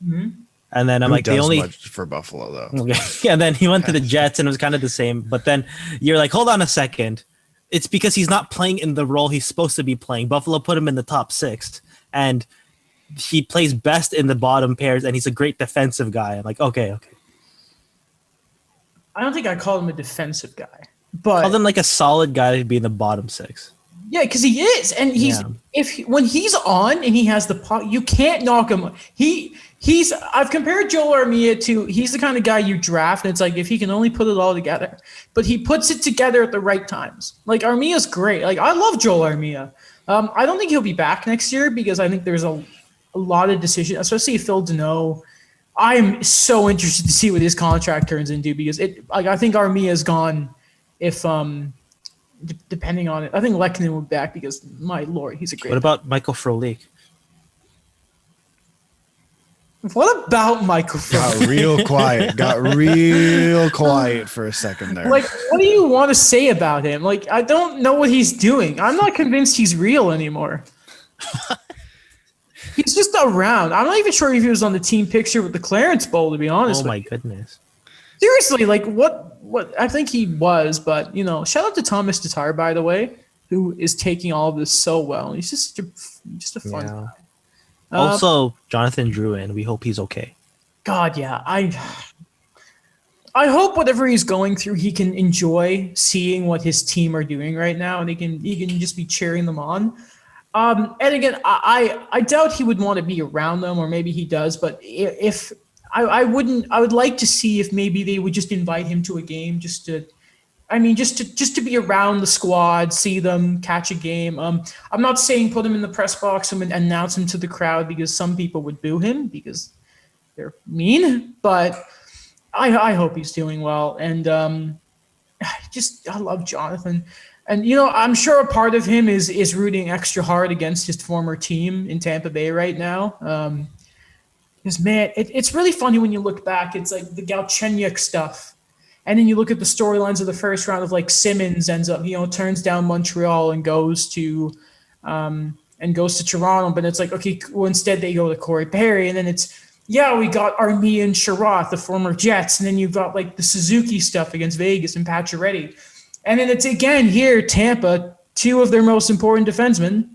Mm-hmm. And then I'm Who like, the does only much for Buffalo though. Okay. And then he went to the Jets and it was kind of the same. But then you're like, hold on a second. It's because he's not playing in the role he's supposed to be playing. Buffalo put him in the top 6 and he plays best in the bottom pairs and he's a great defensive guy. I'm like, okay. I don't think I called him a defensive guy, but Call him like a solid guy to be in the bottom 6. Yeah, because he is, and when he's on and he has the puck, you can't knock him. I've compared Joel Armia to he's the kind of guy you draft, and it's like if he can only put it all together, but he puts it together at the right times. Like Armia's great. Like I love Joel Armia. I don't think he'll be back next year because I think there's a lot of decisions, especially Phil Deneau. I am so interested to see what his contract turns into because I think Armia's gone if depending on it. I think Lehkonen will be back because my lord, he's a great. What about Michael Frolik? What about Michael Frolik? Got real quiet for a second there. Like, what do you want to say about him? Like, I don't know what he's doing. I'm not convinced he's real anymore. He's just around. I'm not even sure if he was on the team picture with the Clarence Bowl, to be honest. Oh my goodness. Seriously, like what I think he was, but shout out to Thomas Tatar, by the way, who is taking all of this so well. He's just a fun guy. Also, Jonathan Drouin, we hope he's okay. God, yeah. I hope whatever he's going through, he can enjoy seeing what his team are doing right now, and he can just be cheering them on. And again, I doubt he would want to be around them, or maybe he does, but if I would like to see if maybe they would just invite him to a game just to be around the squad, see them, catch a game. I'm not saying put him in the press box and announce him to the crowd because some people would boo him because they're mean, but I hope he's doing well. And I love Jonathan. And, I'm sure a part of him is rooting extra hard against his former team in Tampa Bay right now. Because, man, it's really funny when you look back. It's like the Galchenyuk stuff. And then you look at the storylines of the first round of like Simmons ends up, turns down Montreal and goes to and goes to Toronto, but it's like, okay, well, instead they go to Corey Perry, and then it's, yeah, we got Armia and Sherratt, the former Jets, and then you've got like the Suzuki stuff against Vegas and Pacioretty. And then it's again here, Tampa, two of their most important defensemen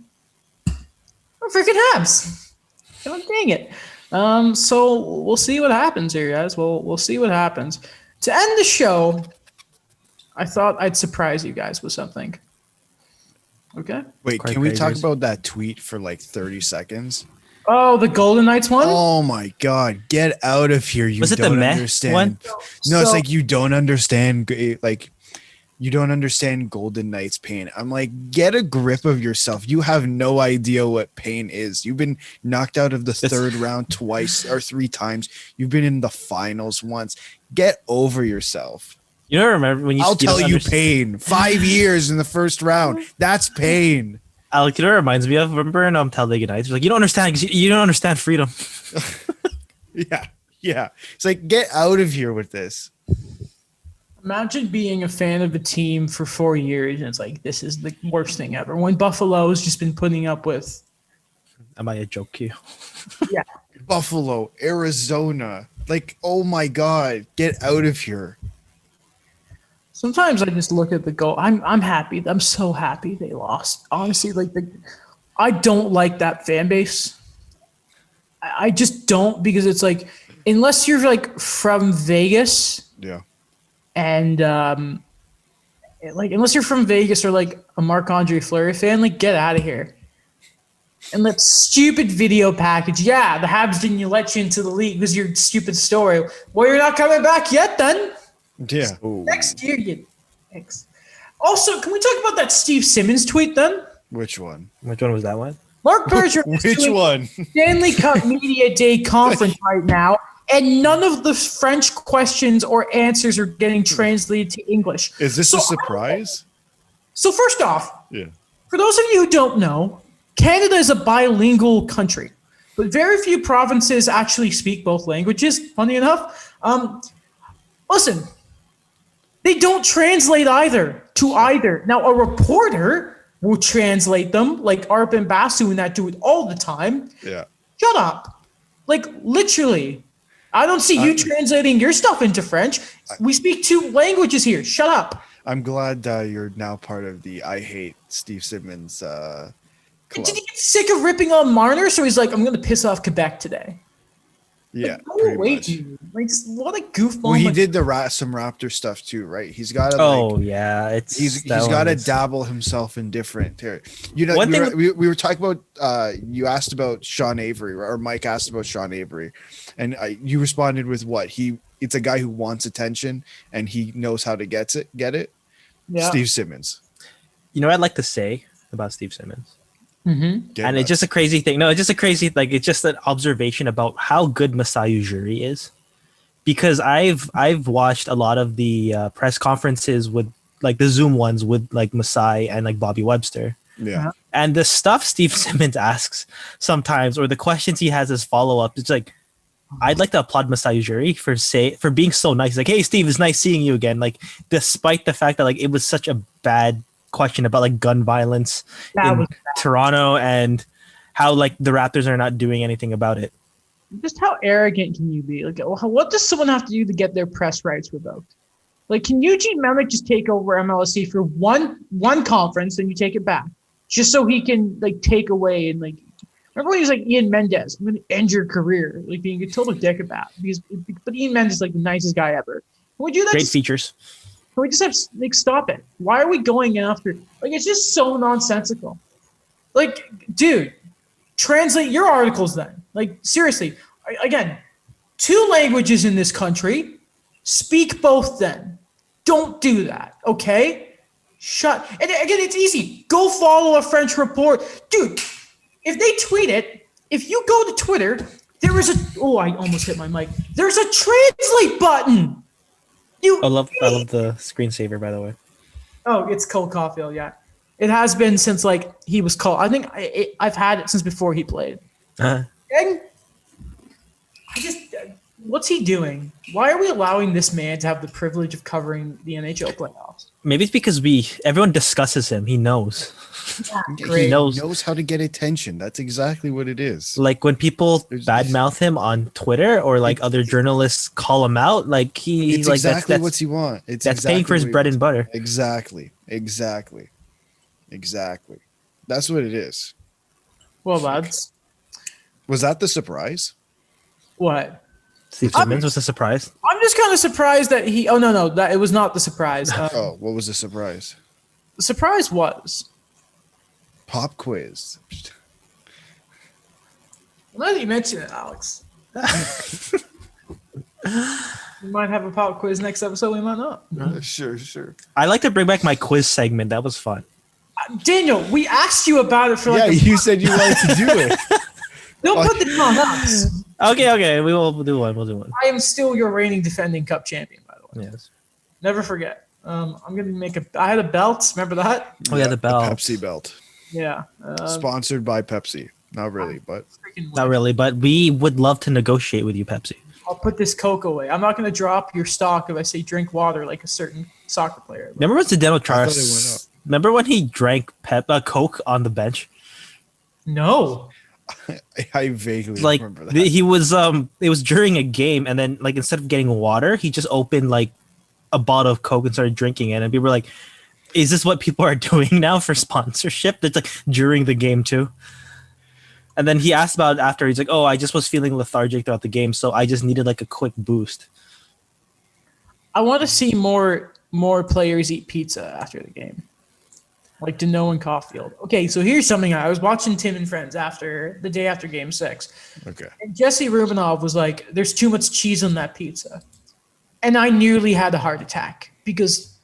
are freaking Habs. God dang it. So we'll see what happens here, guys. We'll see what happens. To end the show, I thought I'd surprise you guys with something. Okay? Wait, Quite can we talk crazy. about that tweet for like 30 seconds? Oh, the Golden Knights one? Oh my God, get out of here. You Was it the don't meh understand. one? No, it's So- like you don't understand. Like, you don't understand Golden Knights pain. I'm like, get a grip of yourself. You have no idea what pain is. You've been knocked out of the third round twice or 3 times. You've been in the finals once. Get over yourself. You don't remember when you? I'll tell don't you understand- pain. 5 years in the first round. That's pain. Alec, you know what it reminds me of? Remember in Talladega Nights? Like, you don't understand because you don't understand freedom. Yeah. Yeah. It's like, get out of here with this. Imagine being a fan of a team for 4 years and it's like, this is the worst thing ever. When Buffalo's just been putting up with. Am I a joke to you? Yeah. Buffalo, Arizona. Like, oh my God, get out of here. Sometimes I just look at the goal. I'm happy. I'm so happy they lost. Honestly, like I don't like that fan base. I just don't, because it's like, unless you're like from Vegas Yeah. and like unless you're from Vegas or like a Marc-Andre Fleury fan, like get out of here. And that stupid video package. Yeah, the Habs didn't let you into the league because your stupid story. Well, you're not coming back yet then. Yeah. Next year, you dicks. Also, can we talk about that Steve Simmons tweet then? Which one? Which one was that one? Mark Bergeron is Which doing one? Stanley Cup Media Day conference right now, and none of the French questions or answers are getting translated to English. Is this So a surprise? So first off, Yeah. for those of you who don't know, Canada is a bilingual country, but very few provinces actually speak both languages, funny enough. Listen, they don't translate to either. Now, a reporter will translate them, like Arpin Basu and that do it all the time. Yeah. Shut up. Like, literally. I don't see you translating your stuff into French. We speak 2 languages here. Shut up. I'm glad you're now part of the I Hate Steve Simmons club. Did he get sick of ripping on Marner? So he's like, I'm going to piss off Quebec today. Yeah, Go pretty away, much. dude. Like, what a goofball. Well, he like- did some Raptor stuff too, right? He's got to Oh yeah, it's he's that got to one is- dabble himself in different territory. You know, One we thing- were, we were talking about you asked about Sean Avery, or Mike asked about Sean Avery, and you responded with what it's a guy who wants attention and he knows how to get it. Yeah. Steve Simmons. You know what I'd like to say about Steve Simmons? Mm-hmm. Get And nuts. it's just a crazy thing. No, it's just a crazy, like, it's just an observation about how good Masai Ujiri is. Because I've watched a lot of the press conferences with, like, the Zoom ones with, like, Masai and, like, Bobby Webster. Yeah. And the stuff Steve Simmons asks sometimes, or the questions he has as follow-up, it's like, I'd like to applaud Masai Ujiri for being so nice. Like, hey, Steve, it's nice seeing you again. Like, despite the fact that, like, it was such a bad question about, like, gun violence That in was Toronto and how, like, the Raptors are not doing anything about it. just how arrogant can you be? Like, what does someone have to do to get their press rights revoked? Like, can Eugene Melnick just take over MLSE for one conference, then you take it back, just so he can like take away and like. Remember when he was like Ian Mendes? I'm going to end your career, like being a total dick about. But Ian Mendes is like the nicest guy ever. Can we do that? Great features. Can we just have like stop it? Why are we going after? Like, it's just so nonsensical. Like, dude, translate your articles then. Like, seriously. Again, 2 languages in this country. Speak both then. Don't do that, okay? Shut. And again, it's easy. Go follow a French report. Dude, if they tweet it, if you go to Twitter, there is a. Oh, I almost hit my mic. There's a translate button. I love the screensaver, by the way. Oh, it's Cole Caulfield, yeah. It has been since like he was called. I think I've had it since before he played. And what's he doing? Why are we allowing this man to have the privilege of covering the NHL playoffs? Maybe it's because everyone discusses him. He knows. Great. He knows. knows how to get attention. That's exactly what it is. Like when people There's- badmouth him on Twitter or like other journalists call him out, like It's like exactly that's what he wants. It's that's paying for his exactly what he bread wants. and butter. Exactly. That's what it is. Well, lads, Was that the surprise? what? Steve Simmons was a surprise. I'm just kind of surprised that he. Oh no, that it was not the surprise. Oh, what was the surprise? The surprise was. Pop quiz. Now that you mention it, Alex, we might have a pop quiz next episode. We might not. Sure. I like to bring back my quiz segment. That was fun. Daniel, we asked you about it for Yeah, like. you said you wanted to do it. Don't put the on us. Okay, we'll do one. We'll do one. I am still your reigning defending cup champion, by the way. Yes. Never forget. I'm gonna make a. I had a belt. Remember that? Oh yeah, the bell. Pepsi belt. Yeah. Sponsored by Pepsi. Not really, but Freaking Not really, but we would love to negotiate with you, Pepsi. I'll put this Coke away. I'm not gonna drop your stock if I say drink water like a certain soccer player. Remember when Zdeno Chara? I thought it went up. Remember when he drank Coke on the bench? No. I vaguely Like remember that. he was it was during a game, and then like instead of getting water, he just opened like a bottle of Coke and started drinking it, and people were like, "Is this what people are doing now for sponsorship?" That's like during the game too. And then he asked about it after. He's like, "Oh, I just was feeling lethargic throughout the game, so I just needed like a quick boost." I want to see more players eat pizza after the game, like Dano and Caulfield. Okay, so here's something. I was watching Tim and Friends after the day after Game 6, Okay. and Jesse Rubinov was like, "There's too much cheese on that pizza," and I nearly had a heart attack because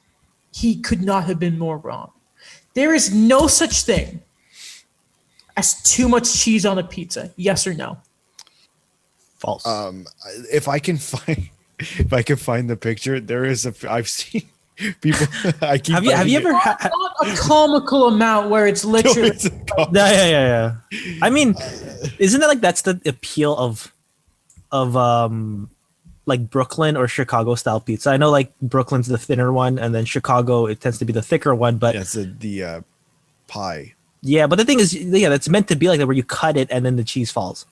he could not have been more wrong. There is no such thing as too much cheese on a pizza. Yes or no? False. If I can find the picture, there is I've seen people. I keep. have you finding ever it. had? Not a comical amount where it's No, literally. it's a cop. Yeah. I mean, isn't that like that's the appeal of like Brooklyn or Chicago style pizza? I know like Brooklyn's the thinner one, and then Chicago it tends to be the thicker one. But That's the pie. yeah, but the thing is, yeah, that's meant to be like that where you cut it and then the cheese falls.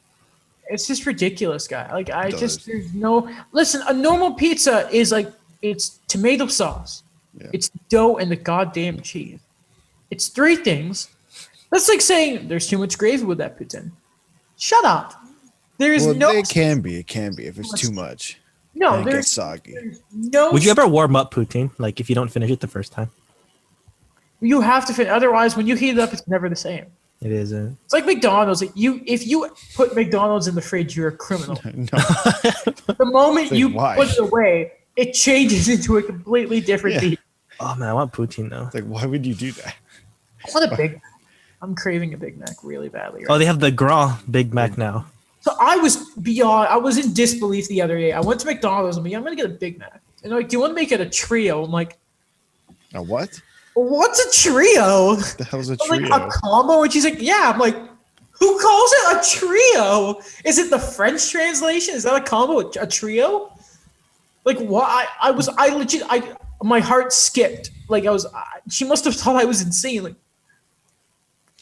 It's just ridiculous, guy. Like It does. there's no listen. A normal pizza is like it's tomato sauce, Yeah. it's dough, and the goddamn cheese. It's three things. That's like saying there's too much gravy with that pizza. Shut up. There is Well, no. it can be if it's too much. No, And it there's gets soggy. no. Would you ever warm up poutine? Like if you don't finish it the first time? You have to fit. Otherwise, when you heat it up, it's never the same. It isn't. It's like McDonald's. Like if you put McDonald's in the fridge, you're a criminal. No, The moment Like, you why? put it away, it changes into a completely different Yeah. beat. Oh man, I want poutine now. like why would you do that? What a big. I'm craving a Big Mac really badly. Right Oh, they have the Grand Big Mac now. So I was in disbelief the other day. I went to McDonald's and I'm gonna get a Big Mac. And they're like, do you want to make it a trio? I'm like, A what? what's a trio? The hell's a I'm like, trio? a combo? And she's like, yeah. I'm like, who calls it a trio? Is it the French translation? Is that a combo? A trio? Like what? My heart skipped. Like she must have thought I was insane. Like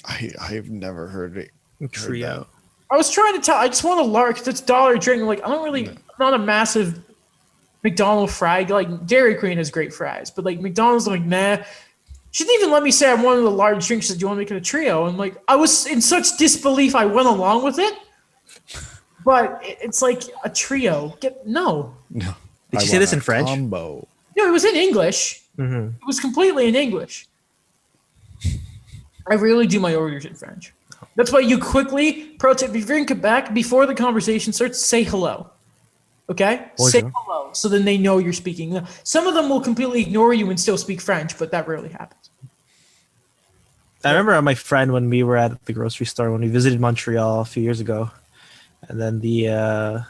I've never heard it. Trio. I was trying to tell. I just want a large because it's $1 drink. I'm like, I don't really. I'm not a massive McDonald's fry. Like Dairy Queen has great fries, but like McDonald's, I'm like, nah. She didn't even let me say I wanted a large drink. She said, "Do you want to make it a trio?" I'm like, I was in such disbelief. I went along with it, but it's like a trio. No. Did I you say want this a in French? Combo. No, it was in English. Mm-hmm. It was completely in English. I rarely do my orders in French. That's why you quickly, pro tip, if you're in Quebec, before the conversation starts, say hello. Okay? Say Bonjour. hello, so then they know you're speaking. Some of them will completely ignore you and still speak French, but that rarely happens. I remember my friend when we were at the grocery store when we visited Montreal a few years ago, and then the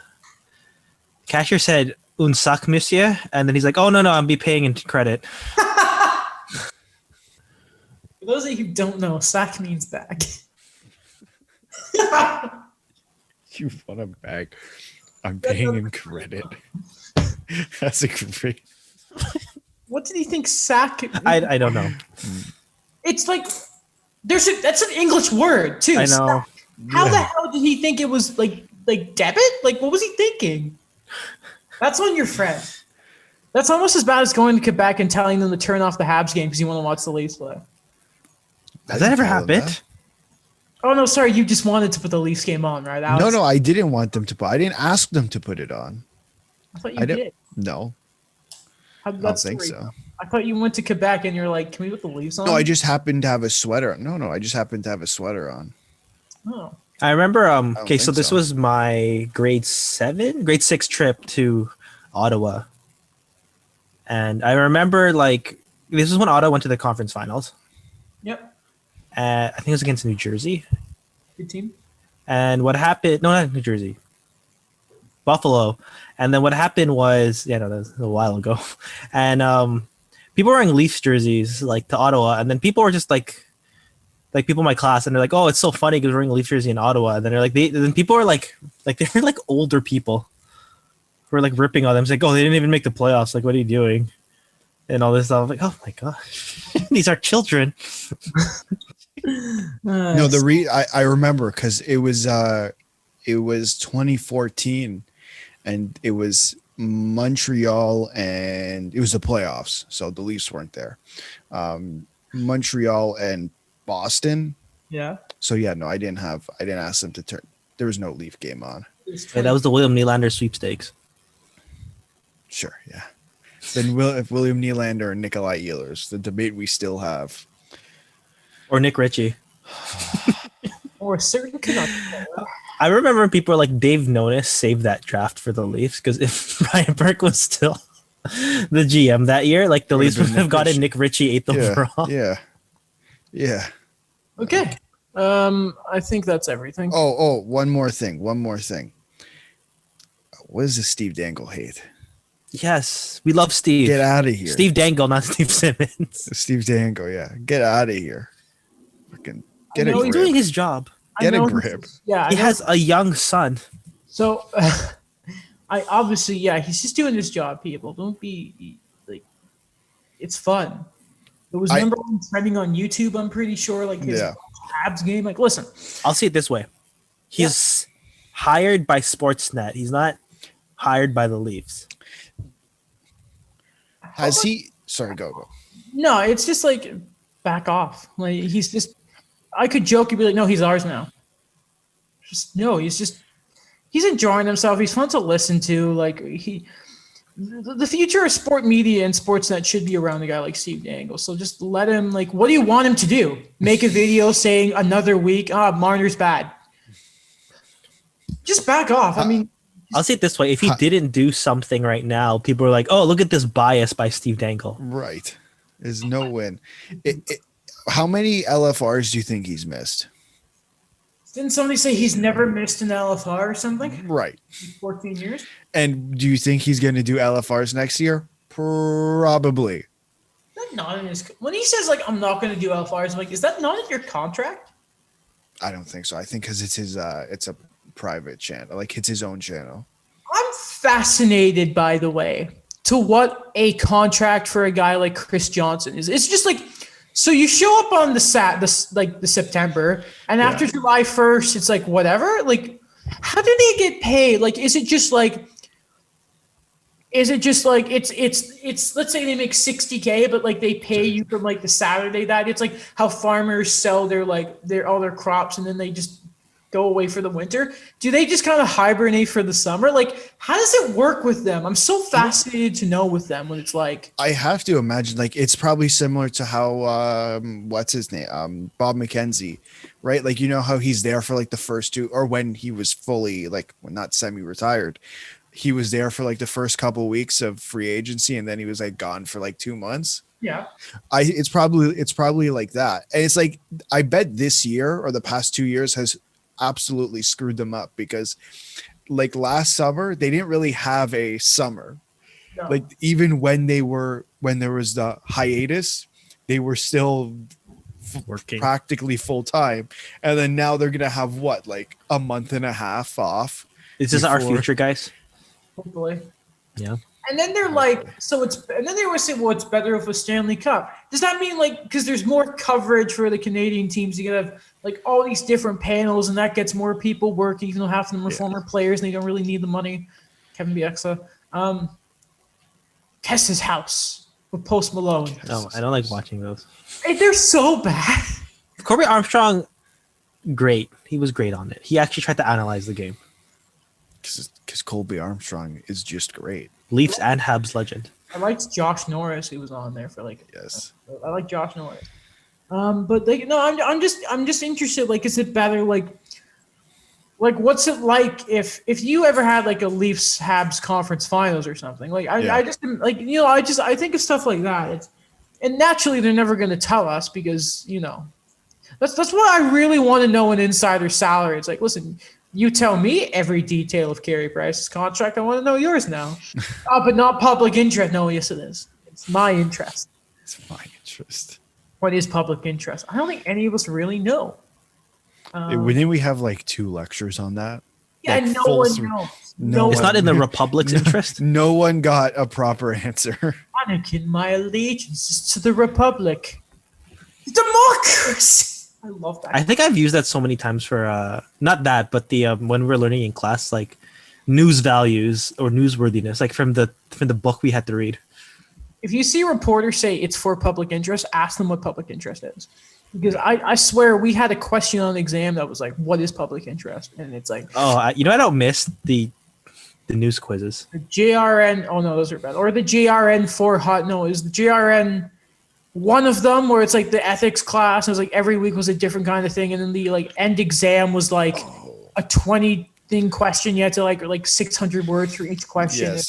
cashier said "un sac, monsieur," and then he's like, "Oh no, I'm be paying in credit." For those of you who don't know, sac means bag. You want a bag? I'm paying in credit. That's a great. What did he think sack? I don't know. It's like that's an English word too. I know. Sack. How the Yeah. hell did he think it was like debit? Like what was he thinking? That's on your friend. That's almost as bad as going to Quebec and telling them to turn off the Habs game because you want to watch the Leafs play. Has that ever happened? That. Oh no, sorry, you just wanted to put the Leafs game on, right? Alex? No, I didn't want them to put. I didn't ask them to put it on. I thought you I did. didn't. No, How did I that don't think story so. go? I thought you went to Quebec and you're like, can we put the Leafs on? No, I just happened to have a sweater. No, I just happened to have a sweater on. Oh. I remember. don't Okay, so think this so. was my grade 6 trip to Ottawa, and I remember like this is when Ottawa went to the conference finals. Yep. I think it was against New Jersey. Good team. And what happened? No, not New Jersey. Buffalo. And then what happened was, that was a while ago. And people were wearing Leafs jerseys like to Ottawa, and then people were just like people in my class, and they're like, "Oh, it's so funny because we're wearing a Leafs jersey in Ottawa." And then they're like, then people were like they were like older people who were like ripping on them. It's like, "Oh, they didn't even make the playoffs. Like, what are you doing?" And all this stuff. I'm like, "Oh my gosh, these are children." No, I remember because it was 2014, and it was Montreal, and it was the playoffs, so the Leafs weren't there. Montreal and Boston. Yeah. So yeah, no, I didn't ask them to turn. There was no Leaf game on. Yeah, that was the William Nylander sweepstakes. Sure, yeah. Then if William Nylander and Nikolai Ehlers, the debate we still have. Or Nick Ritchie. Or a certain Canuck. I remember people were like, Dave Nonis saved that draft for the Leafs because if Ryan Burke was still the GM that year, like the Would've Leafs been would have Nick gotten Nick Ritchie 8th overall. Yeah. Okay. I think that's everything. Oh, one more thing. What is this Steve Dangle hate? Yes, we love Steve. Get out of here. Steve Dangle, not Steve Simmons. Steve Dangle, yeah. Get out of here. Fucking get a know He's grip. doing his job. Get a know grip. Yeah. He has a young son. So, I obviously, he's just doing his job, people. Don't be like, it's fun. It was number one trending on YouTube, I'm pretty sure, like his Habs game. Like, listen. I'll see it this way. He's hired by Sportsnet. He's not hired by the Leafs. Has he? Sorry, go. No, it's just like, back off. Like, he's just, I could joke and be like, no, he's ours now. He's enjoying himself. He's fun to listen to. Like, the future of sport media and Sportsnet should be around a guy like Steve Dangle. So just let him, like, what do you want him to do? Make a video saying another week, Marner's bad. Just back off. I mean, I'll say it this way. If he didn't do something right now, people are like, oh, look at this bias by Steve Dangle. Right. There's no win. How many LFRs do you think he's missed? didn't somebody say he's never missed an LFR or something? Right. 14 years? And do you think he's going to do LFRs next year? Probably. Is that not in his, when he says, like, I'm not going to do LFRs, I'm like, is that not in your contract? I don't think so. I think because it's his, it's a private channel. Like, it's his own channel. I'm fascinated, by the way, to what a contract for a guy like Chris Johnson is. It's just like, so you show up on the September, and after July 1st, it's like whatever. Like, how do they get paid? Like, is it just like it's let's say they make $60K, but like they pay you from like the Saturday that it's like how farmers sell their all their crops and then they just go away for the winter. Do they just kind of hibernate for the summer? Like, how does it work with them? I'm so fascinated to know with them when it's like. I have to imagine, like, it's probably similar to how what's his name, Bob McKenzie, right? Like, you know how he's there for like the first two, or when he was fully like, well, not semi-retired, he was there for like the first couple weeks of free agency, and then he was like gone for like 2 months. Yeah. It's probably like that, and it's like, I bet this year or the past 2 years has absolutely screwed them up, because like last summer they didn't really have a summer. No. Like, even when there was the hiatus, they were still Working practically full time, and then now they're gonna have what, like a month and a half off. This is our before- future, guys. Hopefully. Yeah. And then they're like, and then they always say, well, it's better if a Stanley Cup. Does that mean like, because there's more coverage for the Canadian teams, you gotta have like all these different panels, and that gets more people working, even though half of them are former players and they don't really need the money. Kevin Bieksa. Tessa's House with Post Malone. No, I don't like watching those. Hey, they're so bad. Corey Armstrong, great. He was great on it. He actually tried to analyze the game. Because Colby Armstrong is just great. Leafs and Habs legend. I liked Josh Norris, who was on there for like. Yes. I like Josh Norris. But like, no, I'm just interested. Like, is it better? Like, what's it like if you ever had like a Leafs Habs conference finals or something? Like, I just like, you know, I think of stuff like that. And naturally, they're never going to tell us because, you know, that's what I really want to know, an insider salary. It's like, listen, you tell me every detail of Carey Price's contract. I want to know yours now. But not public interest. No, yes, it is. It's my interest. It's my interest. What is public interest? I don't think any of us really know. Wouldn't we have like 2 lectures on that? Yeah, Like no full one thr- knows. No It's one- not in the Republic's interest. No one got a proper answer. Anakin, my allegiance is to the Republic. Democracy! I love that. I think I've used that so many times for not that, but the when we're learning in class, like news values or newsworthiness, like from the book we had to read. If you see a reporter say it's for public interest, ask them what public interest is. Because I swear we had a question on the exam that was like, what is public interest? And it's like, You know, I don't miss the news quizzes. the JRN, oh no, those are bad. Or the JRN 4 hot, no, is the JRN one of them where it's like the ethics class, and it was like every week was a different kind of thing. And then the like end exam was like a 20 thing question. You had to like 600 words for each question. Yes.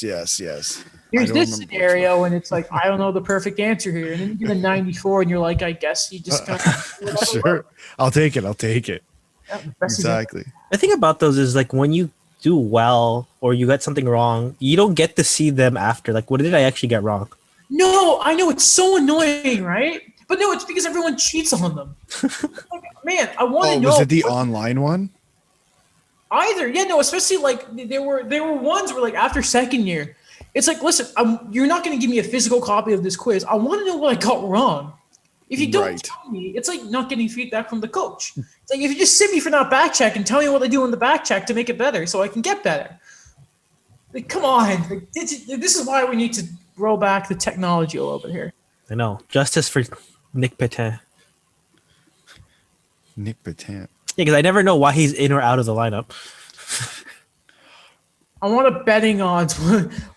Here's I don't this remember which scenario, and it's like, I don't know the perfect answer here. And then you get a 94, and you're like, I guess you just kind of Sure. I'll take it. Yeah, Exactly. The thing about those is like when you do well or you get something wrong, you don't get to see them after. Like, what did I actually get wrong? No, I know, it's so annoying, right? But no, it's because everyone cheats on them. Like, man, I want to know. Was it the online one? Either, yeah, no, especially like there were ones where like after second year, it's like, listen, you're not going to give me a physical copy of this quiz. I want to know what I got wrong. If you don't Right. tell me, it's like not getting feedback from the coach. It's like if you just sit me for not back check and tell me what I do in the back check to make it better, so I can get better. Like, come on, like, this is why we need to roll back the technology a little bit here. I know. Justice for Nick Petin. Nick Petin. Yeah, because I never know why he's in or out of the lineup. I want a betting odds.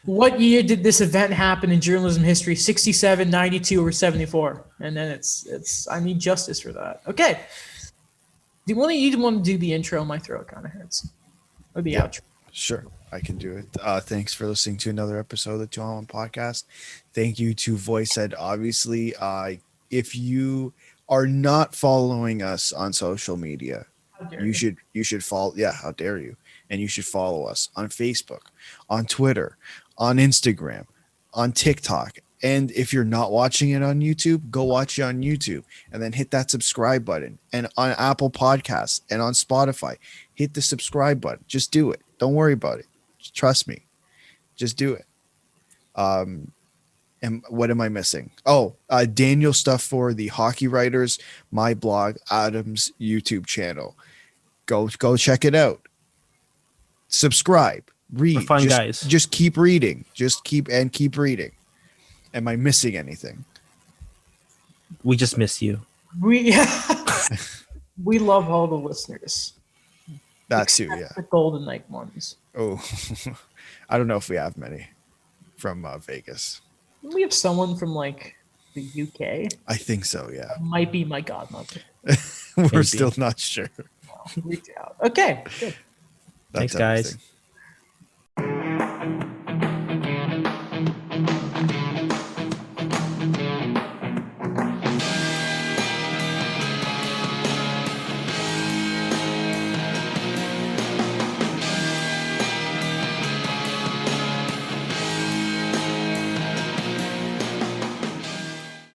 What year did this event happen in journalism history? 67, 92, or 74? And then it's. I need justice for that. Okay. Do you want to do the intro? My throat kind of hurts. Or the outro. Sure, I can do it. Thanks for listening to another episode of the 2-on-1 podcast. Thank you to VoiceEd. Obviously, if you are not following us on social media, How dare you should follow. Yeah, how dare you? And you should follow us on Facebook, on Twitter, on Instagram, on TikTok. And if you're not watching it on YouTube, go watch it on YouTube and then hit that subscribe button. And on Apple Podcasts and on Spotify, hit the subscribe button. Just do it. Don't worry about it. Just trust me. Just do it. And what am I missing? Daniel stuff for the Hockey Writers, my blog, Adam's YouTube channel. Go check it out. Subscribe. Read. We're fun guys. Just keep reading. Just keep reading. Am I missing anything? We just miss you. We love all the listeners. That too, Except yeah. the Golden Knight ones. Oh, I don't know if we have many from Vegas. We have someone from like the UK. I think so, yeah. Might be my godmother. We're Maybe. still not sure. Reach out. Okay. Good. That's Thanks, guys. everything.